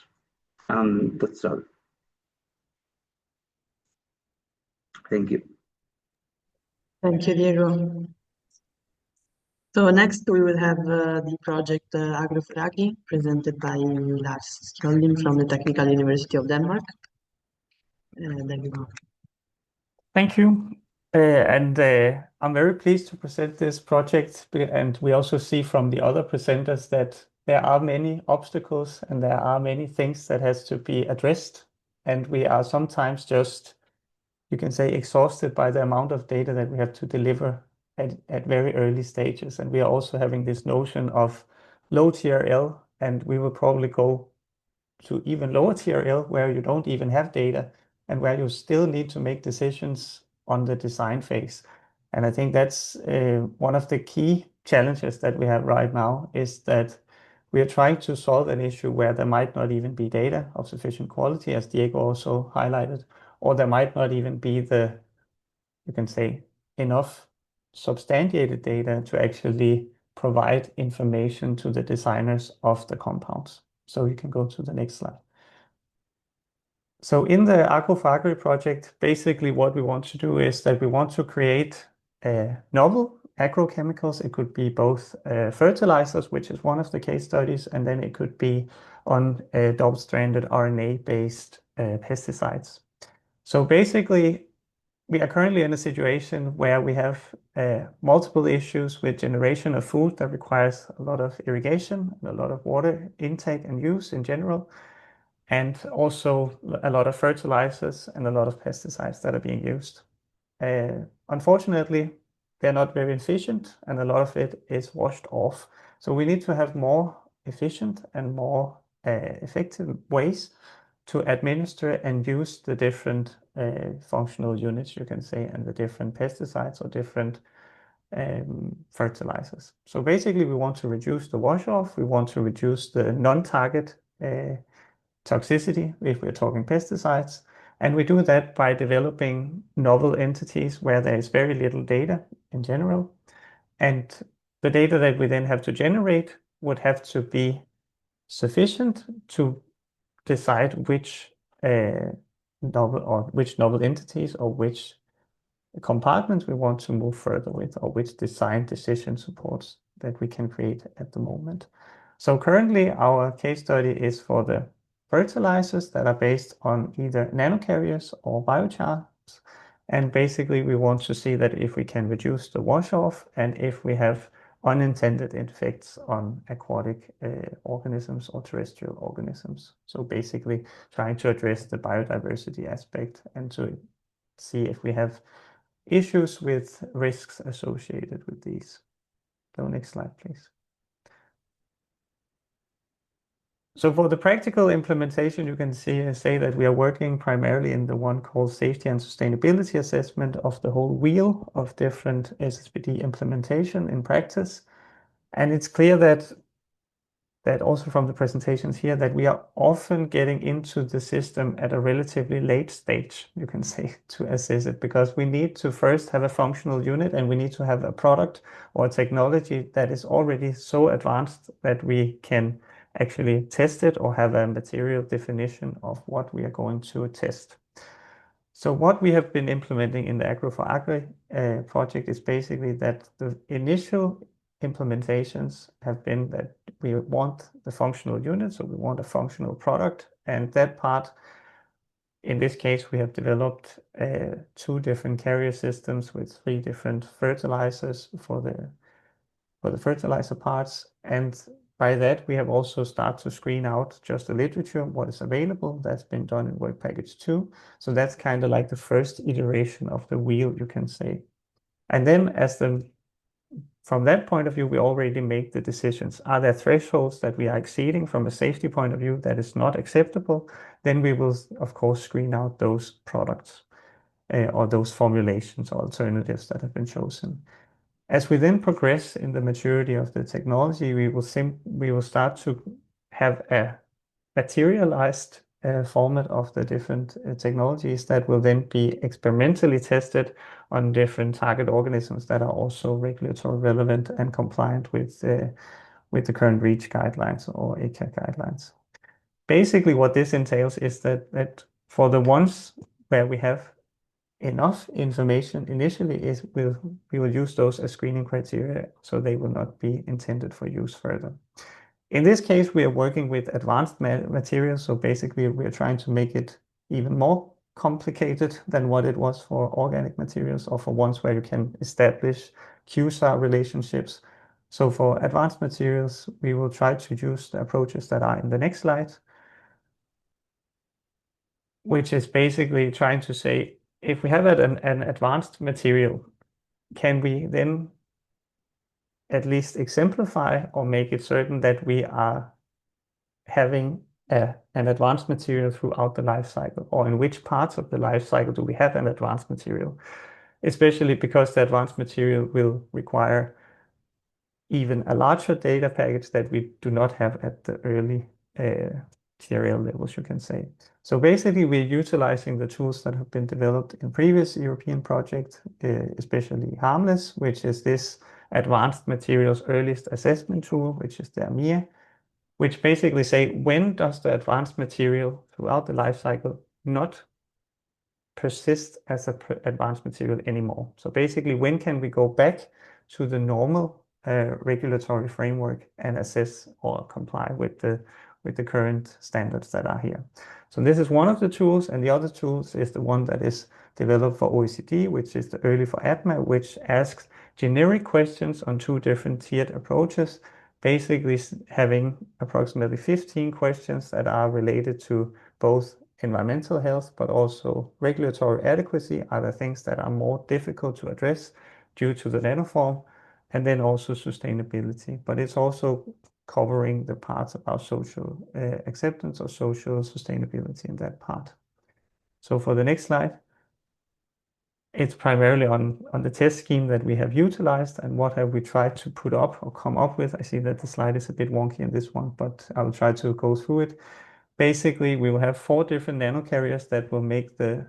And that's all. Thank you. Thank you, Diego. So next we will have the project Agro4Agri, presented by Lars Skjolding from the Technical University of Denmark. There you go. Thank you. I'm very pleased to present this project, and we also see from the other presenters that there are many obstacles and there are many things that has to be addressed, and we are sometimes just, you can say, exhausted by the amount of data that we have to deliver at very early stages. And we are also having this notion of low TRL, and we will probably go to even lower TRL where you don't even have data and where you still need to make decisions on the design phase. And I think that's one of the key challenges that we have right now, is that we are trying to solve an issue where there might not even be data of sufficient quality, as Diego also highlighted, or there might not even be the, you can say, enough substantiated data to actually provide information to the designers of the compounds. So you can go to the next slide. So in the Agro4Agri project, basically what we want to do is that we want to create novel agrochemicals. It could be both fertilizers, which is one of the case studies, and then it could be on double-stranded RNA-based pesticides. So basically, we are currently in a situation where we have multiple issues with generation of food that requires a lot of irrigation, a lot of water intake and use in general, and also a lot of fertilizers and a lot of pesticides that are being used. Unfortunately, they're not very efficient, and a lot of it is washed off. So we need to have more efficient and more effective ways to administer and use the different functional units, you can say, and the different pesticides or different fertilizers. So basically, we want to reduce the wash-off. We want to reduce the non-target toxicity if we're talking pesticides. And we do that by developing novel entities where there is very little data in general. And the data that we then have to generate would have to be sufficient to decide which novel entities or which compartments we want to move further with, or which design decision supports that we can create at the moment. So currently our case study is for the fertilizers that are based on either nanocarriers or biochars. And basically we want to see that if we can reduce the wash-off and if we have unintended effects on aquatic organisms or terrestrial organisms. So basically trying to address the biodiversity aspect and to see if we have issues with risks associated with these. So next slide, please. So for the practical implementation, you can say that we are working primarily in the one called safety and sustainability assessment of the whole wheel of different SSbD implementation in practice. And it's clear that also from the presentations here, that we are often getting into the system at a relatively late stage, you can say, to assess it, because we need to first have a functional unit and we need to have a product or a technology that is already so advanced that we can actually test it or have a material definition of what we are going to test. So what we have been implementing in the Agro4Agri project is basically that the initial implementations have been that we want the functional unit, so we want a functional product, and that part, in this case, we have developed 2 different carrier systems with 3 different fertilizers for the fertilizer parts, and by that we have also started to screen out just the literature, what is available. That's been done in work package 2. So that's kind of like the first iteration of the wheel, you can say. And then from that point of view, we already make the decisions. Are there thresholds that we are exceeding from a safety point of view that is not acceptable? Then we will, of course, screen out those products or those formulations or alternatives that have been chosen. As we then progress in the maturity of the technology, we will start to have a materialized format of the different technologies that will then be experimentally tested on different target organisms that are also regulatory relevant and compliant with the current REACH guidelines or ECHA guidelines. Basically, what this entails is that for the ones where we have enough information initially, we will use those as screening criteria, so they will not be intended for use further. In this case, we are working with advanced materials, so basically we are trying to make it even more complicated than what it was for organic materials or for ones where you can establish QSAR relationships. So for advanced materials, we will try to use the approaches that are in the next slide, which is basically trying to say, if we have an advanced material, can we then at least exemplify or make it certain that we are having an advanced material throughout the life cycle, or in which parts of the life cycle do we have an advanced material, especially because the advanced material will require even a larger data package that we do not have at the early TRL levels, you can say. So basically, we're utilizing the tools that have been developed in previous European projects, especially Harmless, which is this advanced materials earliest assessment tool, which is the AMIA, which basically say, when does the advanced material throughout the life cycle not persist as an advanced material anymore? So basically, when can we go back to the normal regulatory framework and assess or comply with the current standards that are here? So this is one of the tools, and the other tools is the one that is developed for OECD, which is the Early for ADMA, which asks generic questions on 2 different tiered approaches, basically having approximately 15 questions that are related to both environmental health, but also regulatory adequacy. Are there things that are more difficult to address due to the nanoform? And then also sustainability, but it's also covering the parts about social acceptance or social sustainability in that part. So for the next slide, it's primarily on the test scheme that we have utilized and what have we tried to put up or come up with. I see that the slide is a bit wonky in this one, but I will try to go through it. Basically, we will have 4 different nanocarriers that will make the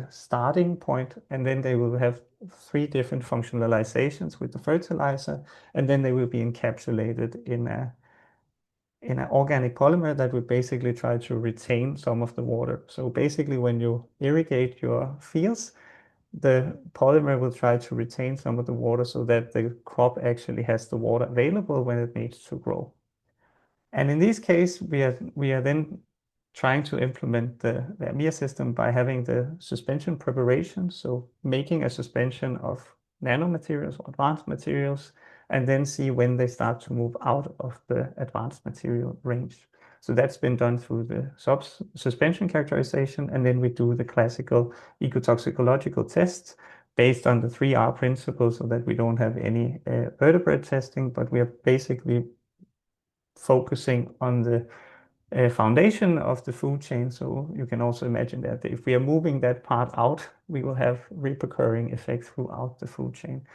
starting point, and then they will have 3 different functionalizations with the fertilizer, and then they will be encapsulated in an organic polymer that will basically try to retain some of the water. So basically, when you irrigate your fields, the polymer will try to retain some of the water so that the crop actually has the water available when it needs to grow. And in this case, we are then trying to implement the AMIA system by having the suspension preparation, so making a suspension of nanomaterials or advanced materials, and then see when they start to move out of the advanced material range. So that's been done through the suspension characterization, and then we do the classical ecotoxicological tests based on the 3R principle, so that we don't have any vertebrate testing, but we are basically focusing on the foundation of the food chain. So you can also imagine that if we are moving that part out, we will have repercurring effects throughout the food chain.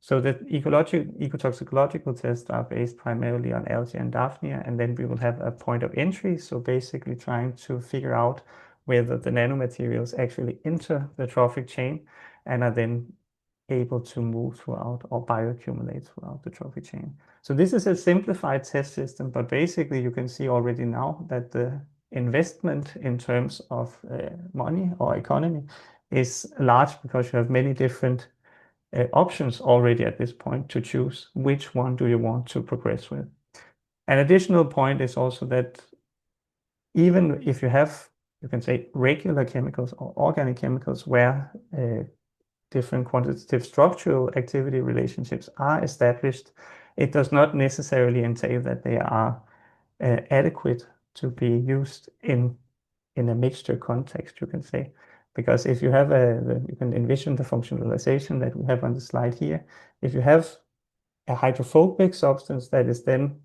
So the ecotoxicological tests are based primarily on algae and daphnia, and then we will have a point of entry. So basically trying to figure out whether the nanomaterials actually enter the trophic chain and are then able to move throughout or bioaccumulate throughout the trophic chain. So this is a simplified test system, but basically you can see already now that the investment in terms of money or economy is large because you have many different options already at this point to choose which one do you want to progress with. An additional point is also that even if you have, you can say, regular chemicals or organic chemicals where different quantitative structural activity relationships are established, it does not necessarily entail that they are adequate to be used in a mixture context, you can say. Because if you have you can envision the functionalization that we have on the slide here. If you have a hydrophobic substance that is then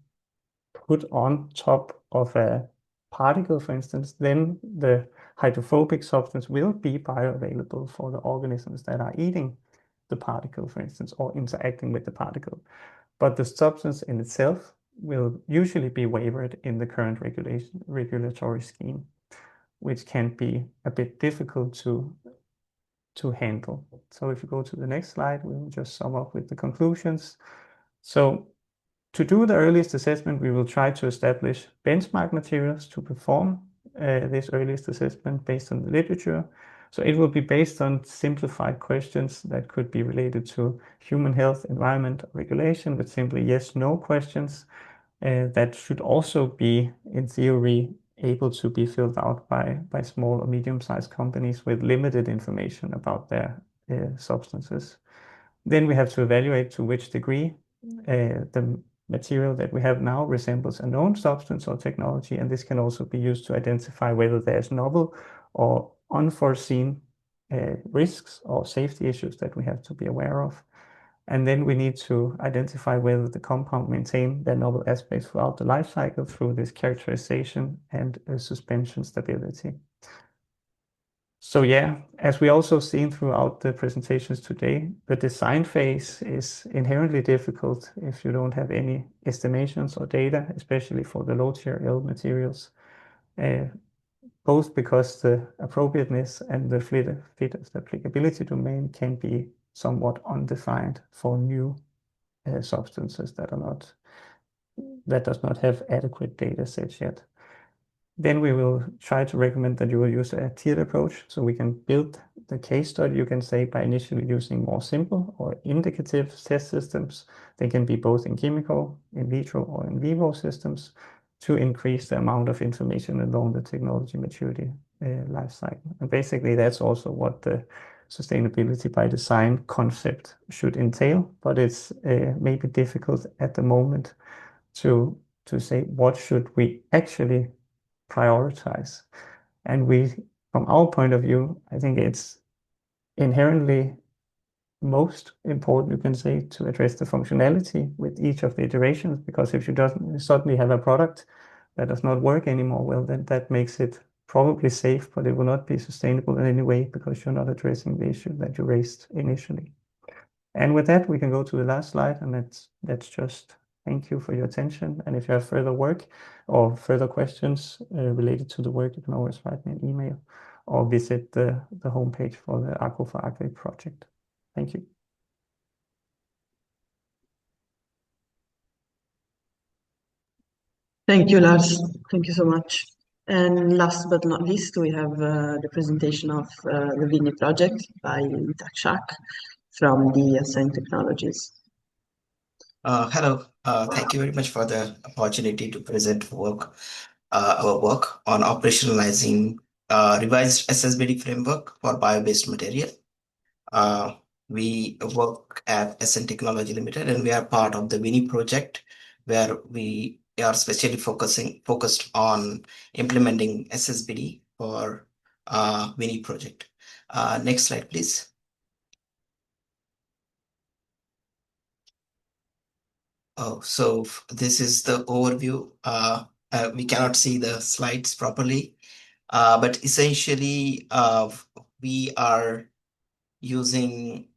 put on top of a particle, for instance, then the hydrophobic substance will be bioavailable for the organisms that are eating the particle, for instance, or interacting with the particle. But the substance in itself will usually be waived in the current regulatory scheme, which can be a bit difficult to handle. So if you go to the next slide, we will just sum up with the conclusions. So to do the earliest assessment, we will try to establish benchmark materials to perform this earliest assessment based on the literature. So it will be based on simplified questions that could be related to human health, environment, regulation, with simply yes/no questions that should also be, in theory, able to be filled out by small or medium-sized companies with limited information about their substances. Then we have to evaluate to which degree the material that we have now resembles a known substance or technology, and this can also be used to identify whether there's novel or unforeseen risks or safety issues that we have to be aware of. And then we need to identify whether the compound maintains their novel aspects throughout the life cycle through this characterization and suspension stability. So yeah, as we also seen throughout the presentations today, the design phase is inherently difficult if you don't have any estimations or data, especially for the low TRL materials, both because the appropriateness and the fittest applicability domain can be somewhat undefined for new substances that does not have adequate data sets yet. Then we will try to recommend that you will use a tiered approach, so we can build the case study, you can say, by initially using more simple or indicative test systems. They can be both in chemical, in vitro, or in vivo systems to increase the amount of information along the technology maturity life cycle. And basically, that's also what the sustainability by design concept should entail, but it's maybe difficult at the moment to say what should we actually prioritize. And from our point of view, I think it's inherently most important, you can say, to address the functionality with each of the iterations, because if you suddenly have a product that does not work anymore, well, then that makes it probably safe, but it will not be sustainable in any way because you're not addressing the issue that you raised initially. And with that, we can go to the last slide, and that's just thank you for your attention. And if you have further work or further questions related to the work, you can always write me an email or visit the homepage for the Agro4Agri project. Thank you. Thank you, Lars. Thank you so much. And last but not least, we have the presentation of the VINNY project by PHAntastic from the Ascent Technologies. Hello, thank you very much for the opportunity to present our work on operationalizing revised SSbD framework for bio-based material. We work at Ascent Technology Limited, and we are part of the VINNY project, where we are specially focused on implementing SSbD for VINNY project. Next slide, please. Oh, so this is the overview we cannot see the slides properly. But essentially, we are using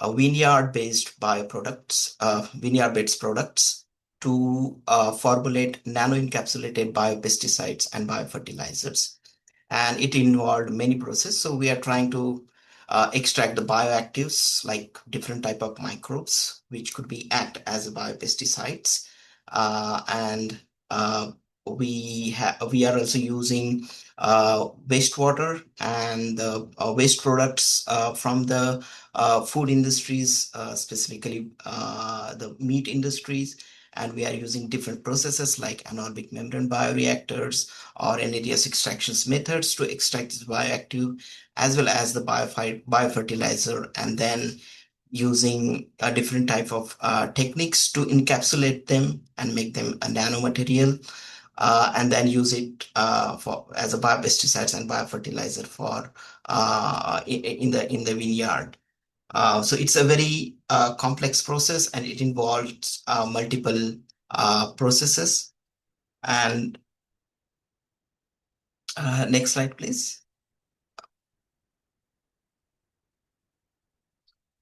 vineyard-based bioproducts, vineyard-based products to formulate nano-encapsulated biopesticides and biofertilizers. And it involved many processes. So we are trying to extract the bioactives, like different type of microbes, which could be act as biopesticides. And we are also using wastewater and waste products from the food industries, specifically the meat industries. And we are using different processes like anaerobic membrane bioreactors or NADS extractions methods to extract this bioactive, as well as the biofertilizer, and then using a different type of techniques to encapsulate them and make them a nanomaterial, and then use it as a biopesticides and biofertilizer for in the vineyard. So it's a very complex process, and it involves multiple processes. And next slide, please.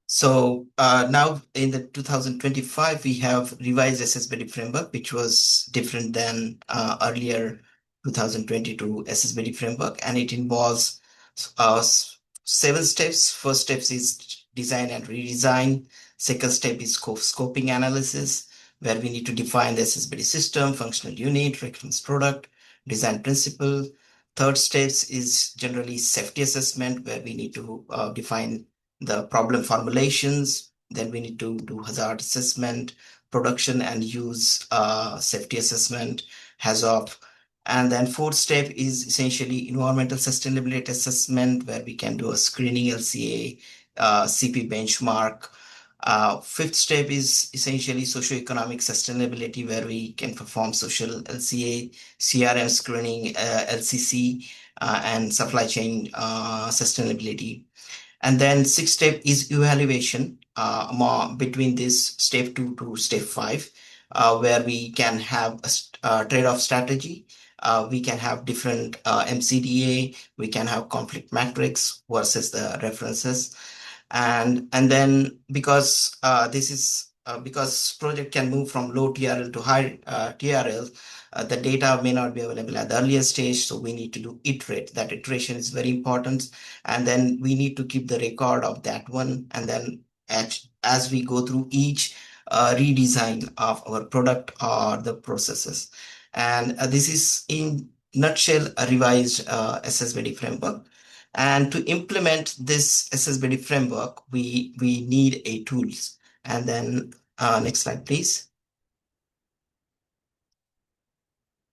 So now in the 2025, we have revised SSbD framework, which was different than earlier 2022 SSbD framework, and it involves 7 steps. First step is design and redesign. Second step is scoping analysis, where we need to define the SSbD system, functional unit, reference product, design principle. Third steps is generally safety assessment, where we need to define the problem formulations. Then we need to do hazard assessment, production and use safety assessment, hazard. And then fourth step is essentially environmental sustainability assessment, where we can do a screening LCA, CP benchmark. Fifth step is essentially socioeconomic sustainability, where we can perform social LCA, CRM screening, LCC, and supply chain sustainability. And then sixth step is evaluation between this step 2 to step 5, where we can have a trade-off strategy. We can have different MCDA, we can have conflict matrix versus the references. And then because because project can move from low TRL to high TRL, the data may not be available at the earlier stage, so we need to do iterate. That iteration is very important, and then we need to keep the record of that one. And then as we go through each redesign of our product or the processes, and this is in nutshell a revised SSbD framework. And to implement this SSbD framework, we need a tools. And then next slide, please.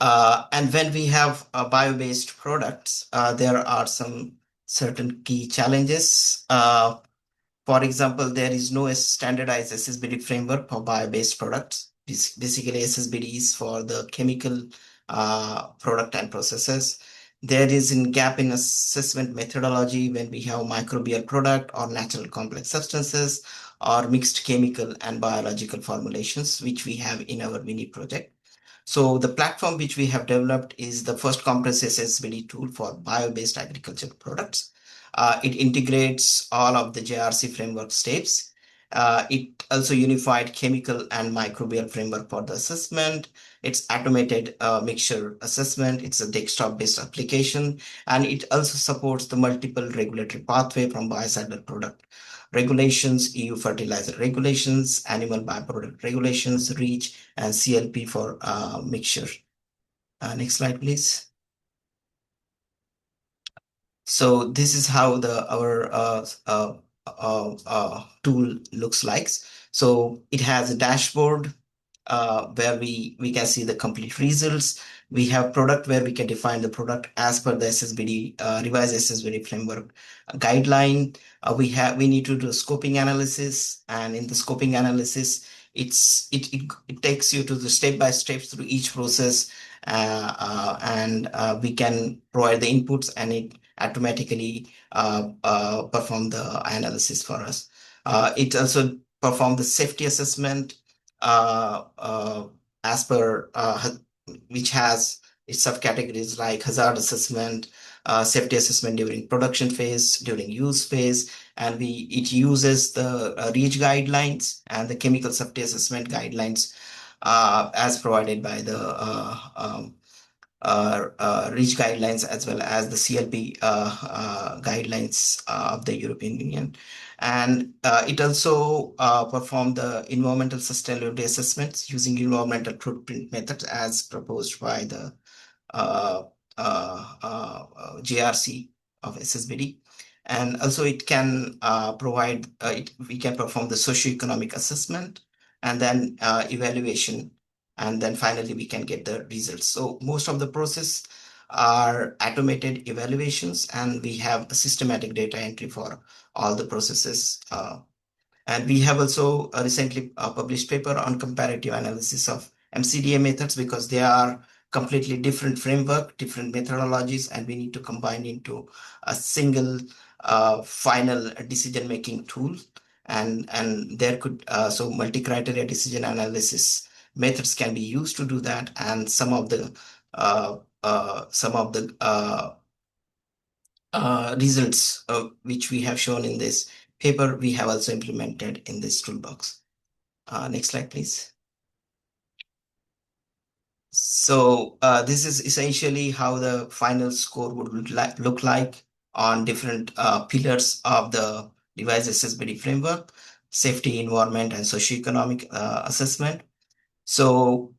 And when we have bio-based products, there are some certain key challenges. For example, there is no standardized SSbD framework for bio-based products. Basically, SSbD is for the chemical product and processes. There is a gap in assessment methodology when we have microbial product or natural complex substances or mixed chemical and biological formulations, which we have in our VINNY project. So the platform which we have developed is the first comprehensive SSbD tool for bio-based agricultural products. It integrates all of the JRC framework steps. It also unified chemical and microbial framework for the assessment. It's automated mixture assessment. It's a desktop-based application, and it also supports the multiple regulatory pathway from biocidal product regulations, EU fertilizer regulations, animal byproduct regulations, REACH, and CLP for mixture. Next slide, please. So this is how our tool looks like. So it has a dashboard where we can see the complete results. We have product where we can define the product as per the SSbD revised SSbD framework guideline. We need to do scoping analysis, and in the scoping analysis, it takes you to the step by step through each process, and we can provide the inputs, and it automatically perform the analysis for us. It also perform the safety assessment as per which has its subcategories like hazard assessment, safety assessment during production phase, during use phase, and it uses the REACH guidelines and the chemical safety assessment guidelines as provided by the REACH guidelines as well as the CLP guidelines of the European Union. And it also performed the environmental sustainability assessments using environmental footprint methods as proposed by the JRC of SSbD. And also it can we can perform the socioeconomic assessment and then evaluation, and then finally we can get the results. So most of the process are automated evaluations, and we have a systematic data entry for all the processes. And we have also recently published paper on comparative analysis of MCDA methods, because they are completely different framework, different methodologies, and we need to combine into a single final decision-making tool. And there could so multi-criteria decision analysis methods can be used to do that, and some of the results which we have shown in this paper, we have also implemented in this toolbox. Next slide, please. So this is essentially how the final score would look like on different pillars of the device SSbD framework: safety, environment, and socioeconomic assessment. So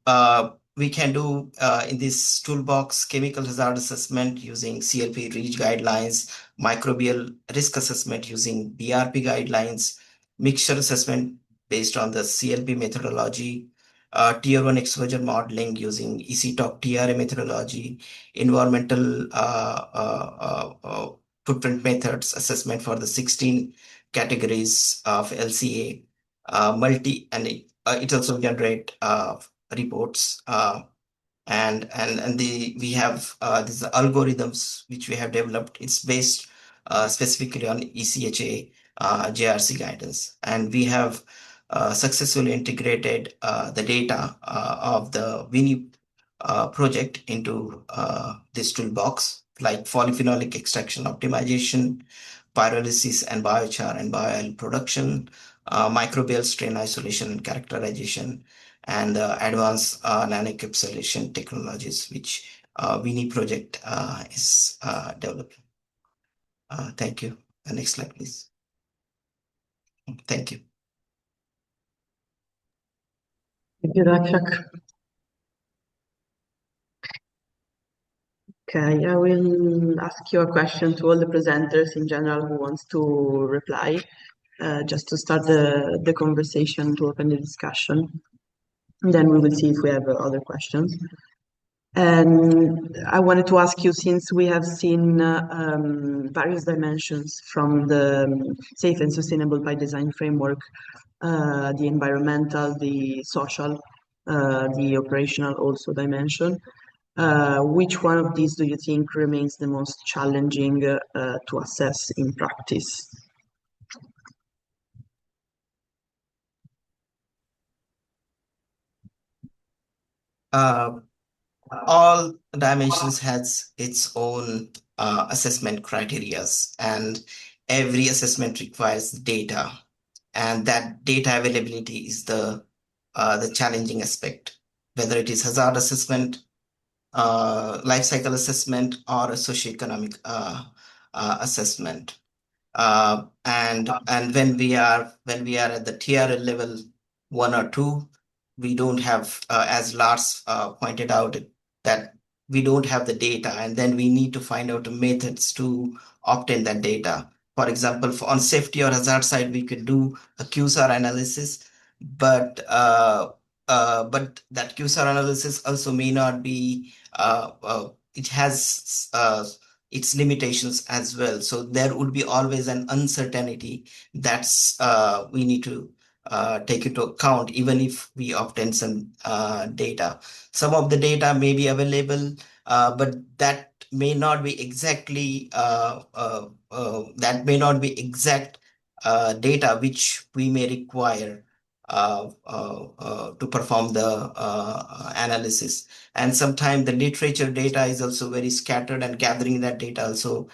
we can do in this toolbox chemical hazard assessment using CLP REACH guidelines, microbial risk assessment using BRP guidelines, mixture assessment based on the CLP methodology, tier 1 exposure modeling using ECTOC TRA methodology, environmental footprint methods assessment for the 16 categories of LCA, and it also generate reports, and we have these algorithms which we have developed. It's based specifically on ECHA JRC guidance, and we have successfully integrated the data of the VINNY project into this toolbox, like polyphenolic extraction optimization, pyrolysis and biochar and biooil production, microbial strain isolation and characterization, and advanced nanoencapsulation technologies, which VINNY project is developing. Thank you. The next slide, please. Thank you. Thank you, Rakshak. Okay, I will ask you a question to all the presenters in general who wants to reply, just to start the conversation, to open the discussion. And then we will see if we have other questions. And I wanted to ask you, since we have seen various dimensions from the safe and sustainable by design framework, the environmental, the social, the operational also dimension, which one of these do you think remains the most challenging to assess in practice? All dimensions has its own assessment criterias, and every assessment requires data, and that data availability is the challenging aspect, whether it is hazard assessment, life cycle assessment, or a socioeconomic assessment. And when we are at the TRL level 1 or 2, we don't have, as Lars pointed out, that we don't have the data, and then we need to find out the methods to obtain that data. For example, on safety or hazard side, we could do a QSAR analysis, but that QSAR analysis also may not be, it has its limitations as well. So there would be always an uncertainty that's we need to take into account, even if we obtain some data. Some of the data may be available, but that may not be exactly exact data which we may require perform the analysis. And sometimes the literature data is also very scattered, and gathering that data also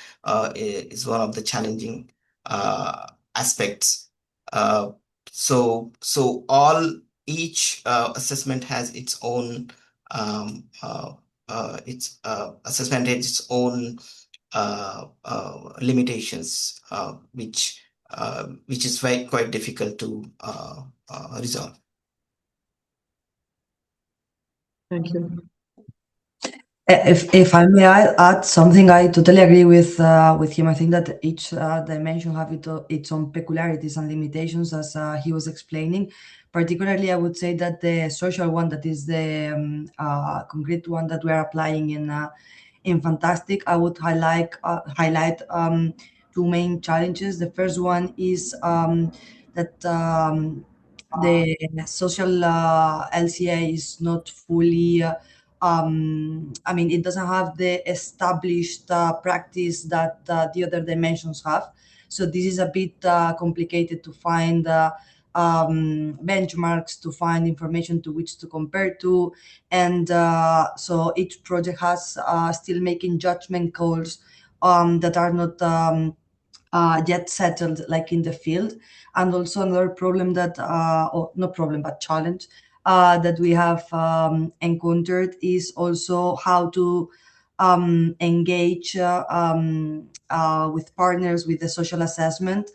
is one of the challenging aspects. So each assessment has its own assessment has its own limitations, which is quite difficult to resolve. Thank you. If I may add something, I totally agree with him. I think that each dimension have its own peculiarities and limitations, as he was explaining. Particularly, I would say that the social one, that is the concrete one that we are applying in PHAntastic, I would highlight two main challenges. The first one is that the social LCA is not fully I mean, it doesn't have the established practice that the other dimensions have. So this is a bit complicated to find benchmarks, to find information to which to compare to. And so each project has still making judgment calls that are not yet settled, like in the field. And also another problem that, or not problem, but challenge that we have encountered is also how to engage with partners with the social assessment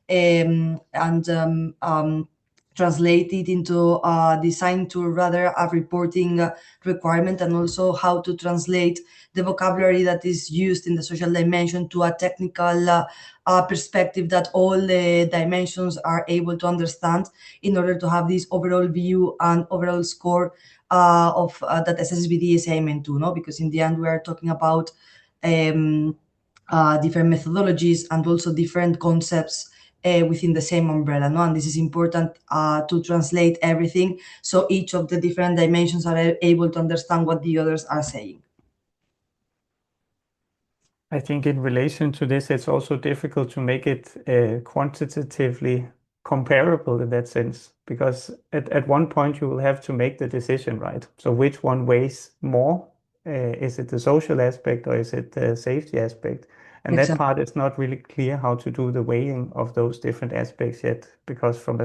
and translate it into design to rather a reporting requirement, and also how to translate the vocabulary that is used in the social dimension to a technical perspective that all the dimensions are able to understand, in order to have this overall view and overall score of that SSbD is aiming to, no? Because in the end, we are talking about different methodologies and also different concepts within the same umbrella, no? And this is important to translate everything, so each of the different dimensions are able to understand what the others are saying. I think in relation to this, it's also difficult to make it quantitatively comparable in that sense, because at one point you will have to make the decision, right? So which one weighs more? Is it the social aspect or is it the safety aspect? And Exactly. that part is not really clear how to do the weighing of those different aspects yet, because from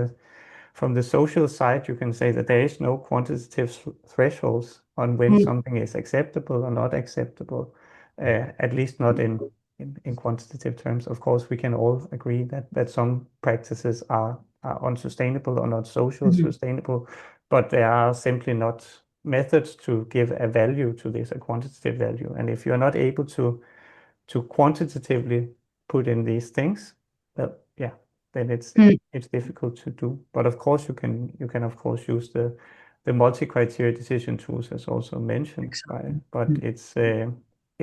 the social side, you can say that there is no quantitative thresholds on when something is acceptable or not acceptable, at least not in quantitative terms. Of course, we can all agree that some practices are unsustainable or not social sustainable, but there are simply not methods to give a value to this, a quantitative value. And if you're not able to quantitatively put in these things, well, yeah, then it's difficult to do. But of course, you can of course use the multi-criteria decision tools, as also mentioned. But it's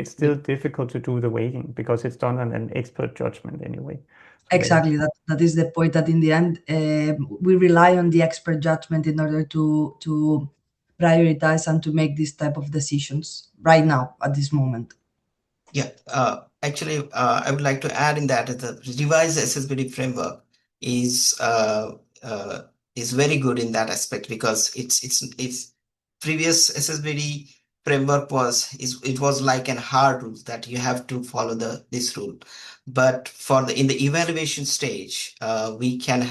still difficult to do the weighting, because it's done on an expert judgment anyway. So exactly, that is the point, that in the end we rely on the expert judgment in order to prioritize and to make this type of decisions right now at this moment. Yeah, actually, I would like to add in that the revised SSbD framework is very good in that aspect, because its previous SSbD framework was like an hard rule that you have to follow this rule. But in the evaluation stage, we can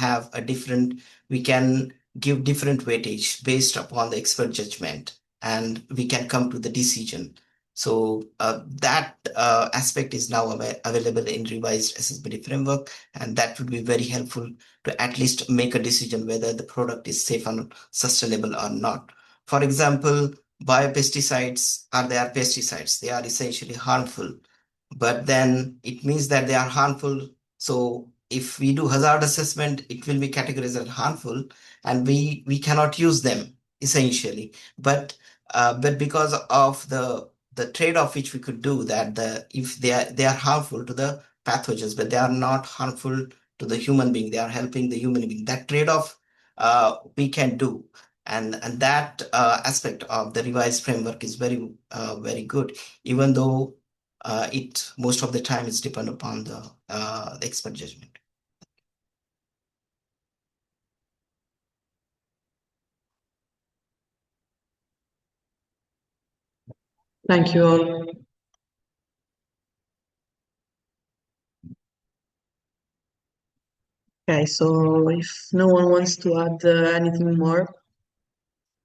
give different weightage based upon the expert judgment, and we can come to the decision. So that aspect is now available in revised SSbD framework, and that would be very helpful to at least make a decision whether the product is safe and sustainable or not. For example, biopesticides they are pesticides. They are essentially harmful, but then it means that they are harmful. So if we do hazard assessment, it will be categorized as harmful, and we cannot use them essentially. But because of the trade-off which we could do, that if they are harmful to the pathogens, but they are not harmful to the human being, they are helping the human being. That trade-off we can do, and that aspect of the revised framework is very good, even though it most of the time is dependent upon the expert judgment. Thank you all. Okay, so if no one wants to add anything more,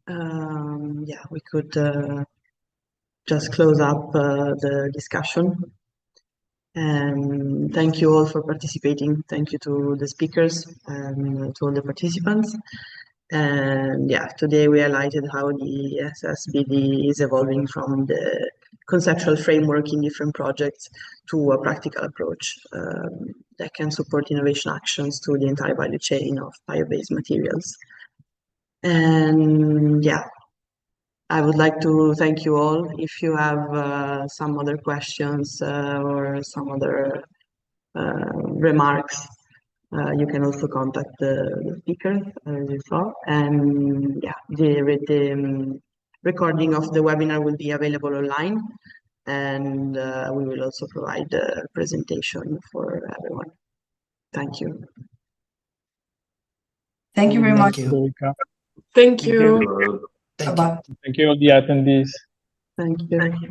yeah, we could just close up the discussion. And thank you all for participating. Thank you to the speakers and to all the participants. And yeah, today we highlighted how the SSbD is evolving from the conceptual framework in different projects to a practical approach that can support innovation actions through the entire value chain of bio-based materials. And yeah, I would like to thank you all. If you have some other questions or some other remarks, you can also contact the speakers, as you saw. And yeah, the recording of the webinar will be available online, and we will also provide the presentation for everyone. Thank you. Thank you very much. Thank you. Thank you. Thank Bye-bye. you. Thank you all the attendees. Thank you. Thank you.